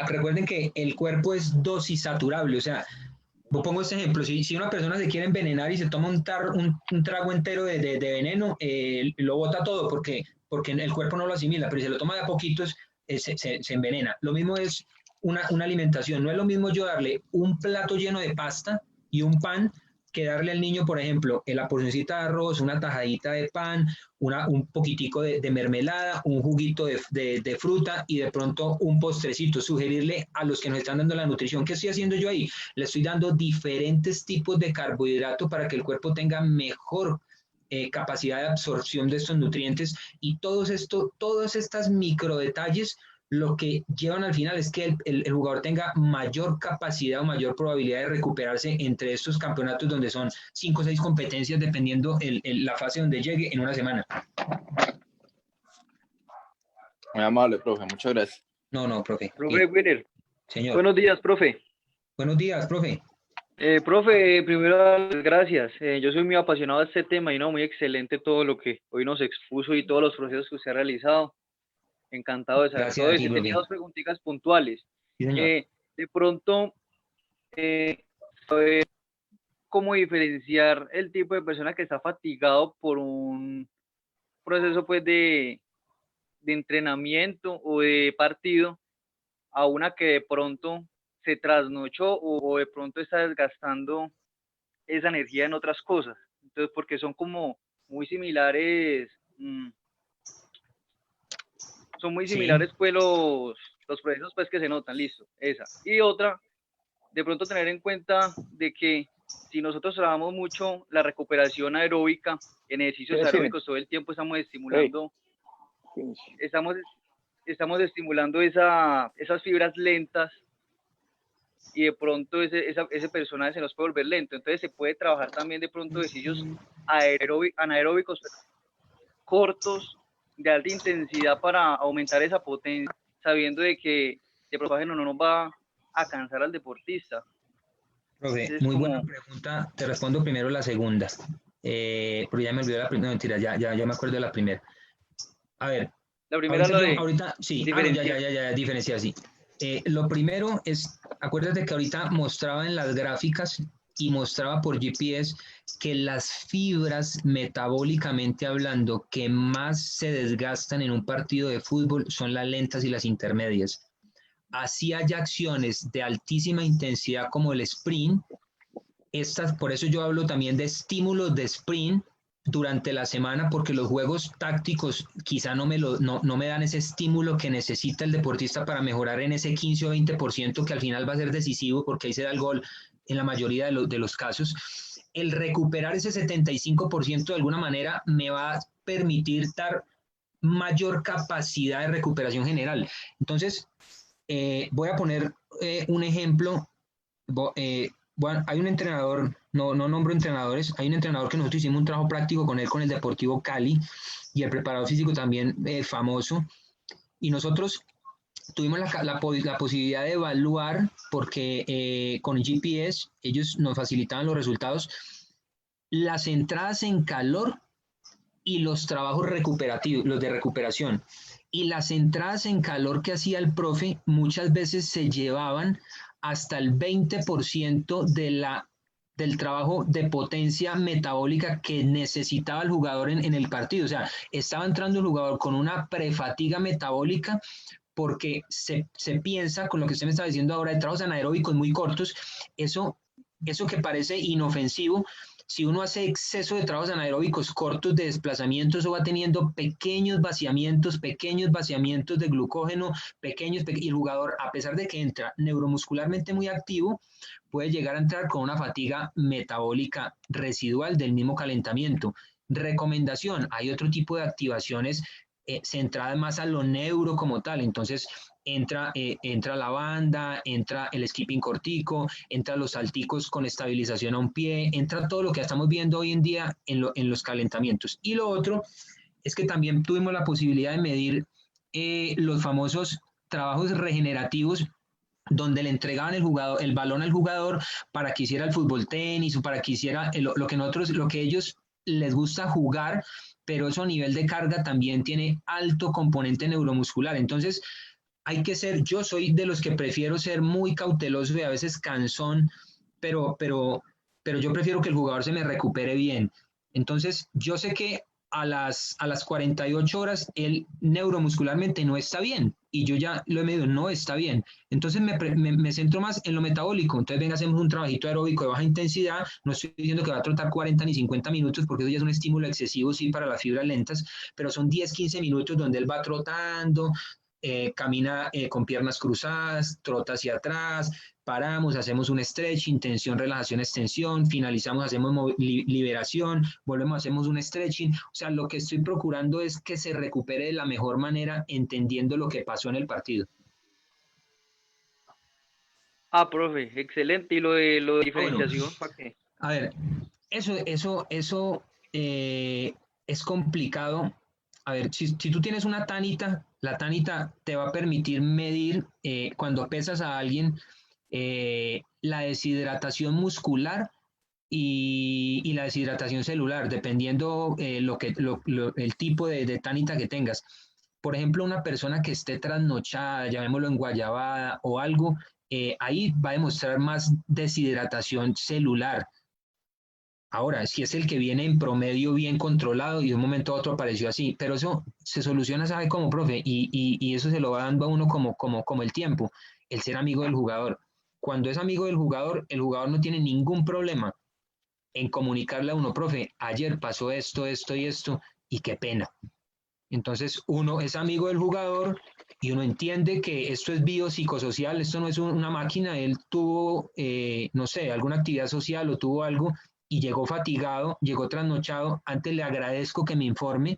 [SPEAKER 1] recuerden que el cuerpo es dosis saturable, o sea, yo pongo este ejemplo, si una persona se quiere envenenar y se toma un trago entero de veneno, lo bota todo porque el cuerpo no lo asimila, pero si se lo toma de a poquitos, se envenena. Lo mismo es una alimentación, no es lo mismo yo darle un plato lleno de pasta y un pan que darle al niño, por ejemplo, la porcioncita de arroz, una tajadita de pan, un poquitico de mermelada, un juguito de fruta y de pronto un postrecito. Sugerirle a los que nos están dando la nutrición, ¿qué estoy haciendo yo ahí? Le estoy dando diferentes tipos de carbohidrato para que el cuerpo tenga mejor capacidad de absorción de estos nutrientes, y todos estos micro detalles lo que llevan al final es que el jugador tenga mayor capacidad o mayor probabilidad de recuperarse entre estos campeonatos donde son 5 o 6 competencias dependiendo la fase donde llegue en una semana.
[SPEAKER 15] Muy amable, profe. Muchas gracias.
[SPEAKER 1] No, profe.
[SPEAKER 16] Profe Willer.
[SPEAKER 1] Señor.
[SPEAKER 16] Buenos días, profe.
[SPEAKER 1] Buenos días, profe.
[SPEAKER 16] Profe, primero, gracias. Yo soy muy apasionado de este tema y no, muy excelente todo lo que hoy nos expuso y todos los procesos que usted ha realizado. Encantado de saber todo eso. Y tenía 2 preguntitas puntuales.
[SPEAKER 1] Sí,
[SPEAKER 16] de pronto, ¿cómo diferenciar el tipo de persona que está fatigado por un proceso pues de entrenamiento o de partido a una que de pronto se trasnochó o de pronto está desgastando esa energía en otras cosas? Entonces, porque son como muy similares. Son muy similares, pues, los procesos pues, que se notan, listo, esa. Y otra, de pronto tener en cuenta de que si nosotros trabajamos mucho la recuperación aeróbica, en ejercicios aeróbicos todo el tiempo estamos estimulando, estamos estimulando esas fibras lentas y de pronto ese personaje se nos puede volver lento. Entonces se puede trabajar también de pronto ejercicios anaeróbicos cortos, de alta intensidad para aumentar esa potencia, sabiendo de que el propágeno no nos va a cansar al deportista.
[SPEAKER 1] Profe, entonces, muy buena pregunta. Te respondo primero la segunda, pero ya me olvidé la primera. No, mentira, ya me acuerdo de la primera. A ver.
[SPEAKER 16] La primera lo de
[SPEAKER 1] ahorita, sí, ya, diferenciar, sí. Lo primero es, acuérdate que ahorita mostraba en las gráficas y mostraba por GPS que las fibras, metabólicamente hablando, que más se desgastan en un partido de fútbol son las lentas y las intermedias. Así hay acciones de altísima intensidad como el sprint. Por eso yo hablo también de estímulos de sprint, durante la semana, porque los juegos tácticos quizá no me dan ese estímulo que necesita el deportista para mejorar en ese 15 o 20% que al final va a ser decisivo, porque ahí se da el gol en la mayoría de los casos. El recuperar ese 75% de alguna manera me va a permitir dar mayor capacidad de recuperación general. Entonces, voy a poner un ejemplo. Bueno, hay un entrenador, no nombro entrenadores, hay un entrenador que nosotros hicimos un trabajo práctico con él, con el Deportivo Cali, y el preparador físico también famoso, y nosotros tuvimos la posibilidad de evaluar, porque con GPS ellos nos facilitaban los resultados, las entradas en calor y los trabajos recuperativos, los de recuperación. Y las entradas en calor que hacía el profe muchas veces se llevaban hasta el 20% del trabajo de potencia metabólica que necesitaba el jugador en el partido. O sea, estaba entrando el jugador con una prefatiga metabólica, porque se piensa, con lo que usted me está diciendo ahora, de trabajos anaeróbicos muy cortos, eso que parece inofensivo, si uno hace exceso de trabajos anaeróbicos cortos de desplazamiento, eso va teniendo pequeños vaciamientos de glucógeno, y el jugador, a pesar de que entra neuromuscularmente muy activo, puede llegar a entrar con una fatiga metabólica residual del mismo calentamiento. Recomendación, hay otro tipo de activaciones centradas más a lo neuro como tal, entonces entra la banda, entra el skipping cortico, entra los salticos con estabilización a un pie, entra todo lo que estamos viendo hoy en día en los calentamientos. Y lo otro es que también tuvimos la posibilidad de medir los famosos trabajos regenerativos, donde le entregaban el balón al jugador para que hiciera el fútbol tenis o para que hiciera lo que ellos les gusta jugar, pero eso a nivel de carga también tiene alto componente neuromuscular. Entonces, yo soy de los que prefiero ser muy cauteloso y a veces cansón, pero yo prefiero que el jugador se me recupere bien. Entonces, yo sé que a las 48 horas él neuromuscularmente no está bien, y yo ya lo he medido, no está bien. Entonces me centro más en lo metabólico. Entonces, venga, hacemos un trabajito aeróbico de baja intensidad. No estoy diciendo que va a trotar 40 ni 50 minutos, porque eso ya es un estímulo excesivo, sí, para las fibras lentas, pero son 10, 15 minutos donde él va trotando, camina con piernas cruzadas, trota hacia atrás, paramos, hacemos un stretching, tensión, relajación, extensión, finalizamos, hacemos liberación, volvemos, hacemos un stretching. O sea, lo que estoy procurando es que se recupere de la mejor manera, entendiendo lo que pasó en el partido.
[SPEAKER 16] Profe, excelente. ¿Y lo de diferenciación? ¿Para qué?
[SPEAKER 1] A ver, eso es complicado. A ver, si tú tienes una tanita, la tanita te va a permitir medir cuando pesas a alguien la deshidratación muscular y la deshidratación celular, dependiendo el tipo de tanita que tengas. Por ejemplo, una persona que esté trasnochada, llamémoslo en guayabada o algo, ahí va a demostrar más deshidratación celular. Ahora, si es el que viene en promedio bien controlado y de un momento a otro apareció así, pero eso se soluciona, ¿sabe cómo, profe? Y eso se lo va dando a uno como el tiempo, el ser amigo del jugador. Cuando es amigo del jugador, el jugador no tiene ningún problema en comunicarle a uno, profe, ayer pasó esto, esto y esto, y qué pena. Entonces, uno es amigo del jugador y uno entiende que esto es biopsicosocial, esto no es una máquina, él tuvo, no sé, alguna actividad social o tuvo algo, y llegó fatigado, llegó trasnochado. Antes le agradezco que me informe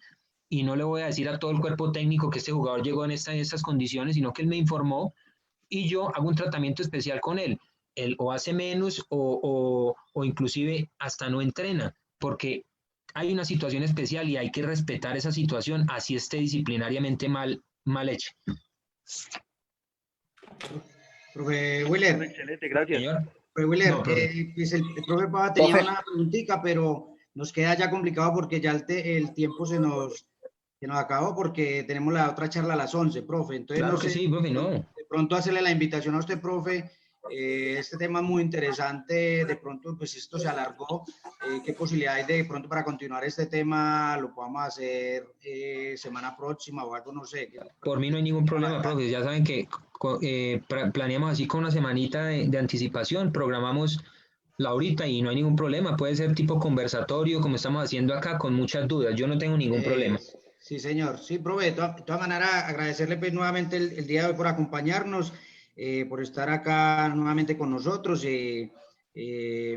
[SPEAKER 1] y no le voy a decir a todo el cuerpo técnico que este jugador llegó en estas condiciones, sino que él me informó y yo hago un tratamiento especial con él. Él o hace menos o inclusive hasta no entrena, porque hay una situación especial y hay que respetar esa situación, así esté disciplinariamente mal hecha.
[SPEAKER 4] Profe Willer.
[SPEAKER 16] Excelente, gracias.
[SPEAKER 4] Señor. Willer, no, pues el profe Pava tenía una preguntita, pero nos queda ya complicado porque ya el tiempo se nos acabó, porque tenemos la otra charla a las 11, profe. Entonces,
[SPEAKER 1] claro
[SPEAKER 4] no sé,
[SPEAKER 1] que sí, profe, no.
[SPEAKER 4] De pronto hacerle la invitación a usted, profe. Este tema es muy interesante, de pronto pues esto se alargó, ¿qué posibilidad hay de pronto para continuar este tema? ¿Lo podamos hacer semana próxima o algo? No sé.
[SPEAKER 1] Por mí no hay ningún problema, profe, ya saben que planeamos así con una semanita de anticipación, programamos Laurita, y no hay ningún problema, puede ser tipo conversatorio, como estamos haciendo acá, con muchas dudas, yo no tengo ningún problema.
[SPEAKER 4] Sí, señor. Sí, profe, de todas maneras, agradecerle pues nuevamente el día de hoy por acompañarnos, por estar acá nuevamente con nosotros.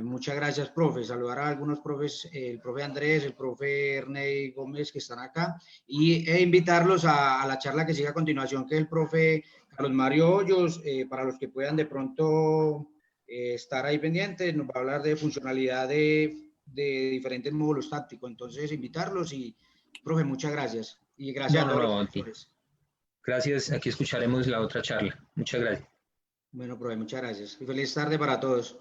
[SPEAKER 4] Muchas gracias, profe. Saludar a algunos profes, el profe Andrés, el profe Ernei Gómez, que están acá, e invitarlos a la charla que sigue a continuación, que es el profe Carlos Mario Hoyos, para los que puedan de pronto estar ahí pendientes. Nos va a hablar de funcionalidad de diferentes módulos tácticos. Entonces, invitarlos y, profe, muchas gracias. Y gracias a todos los profesores.
[SPEAKER 1] Gracias, aquí escucharemos la otra charla. Muchas gracias.
[SPEAKER 4] Bueno, profe, muchas gracias. Y feliz tarde para todos.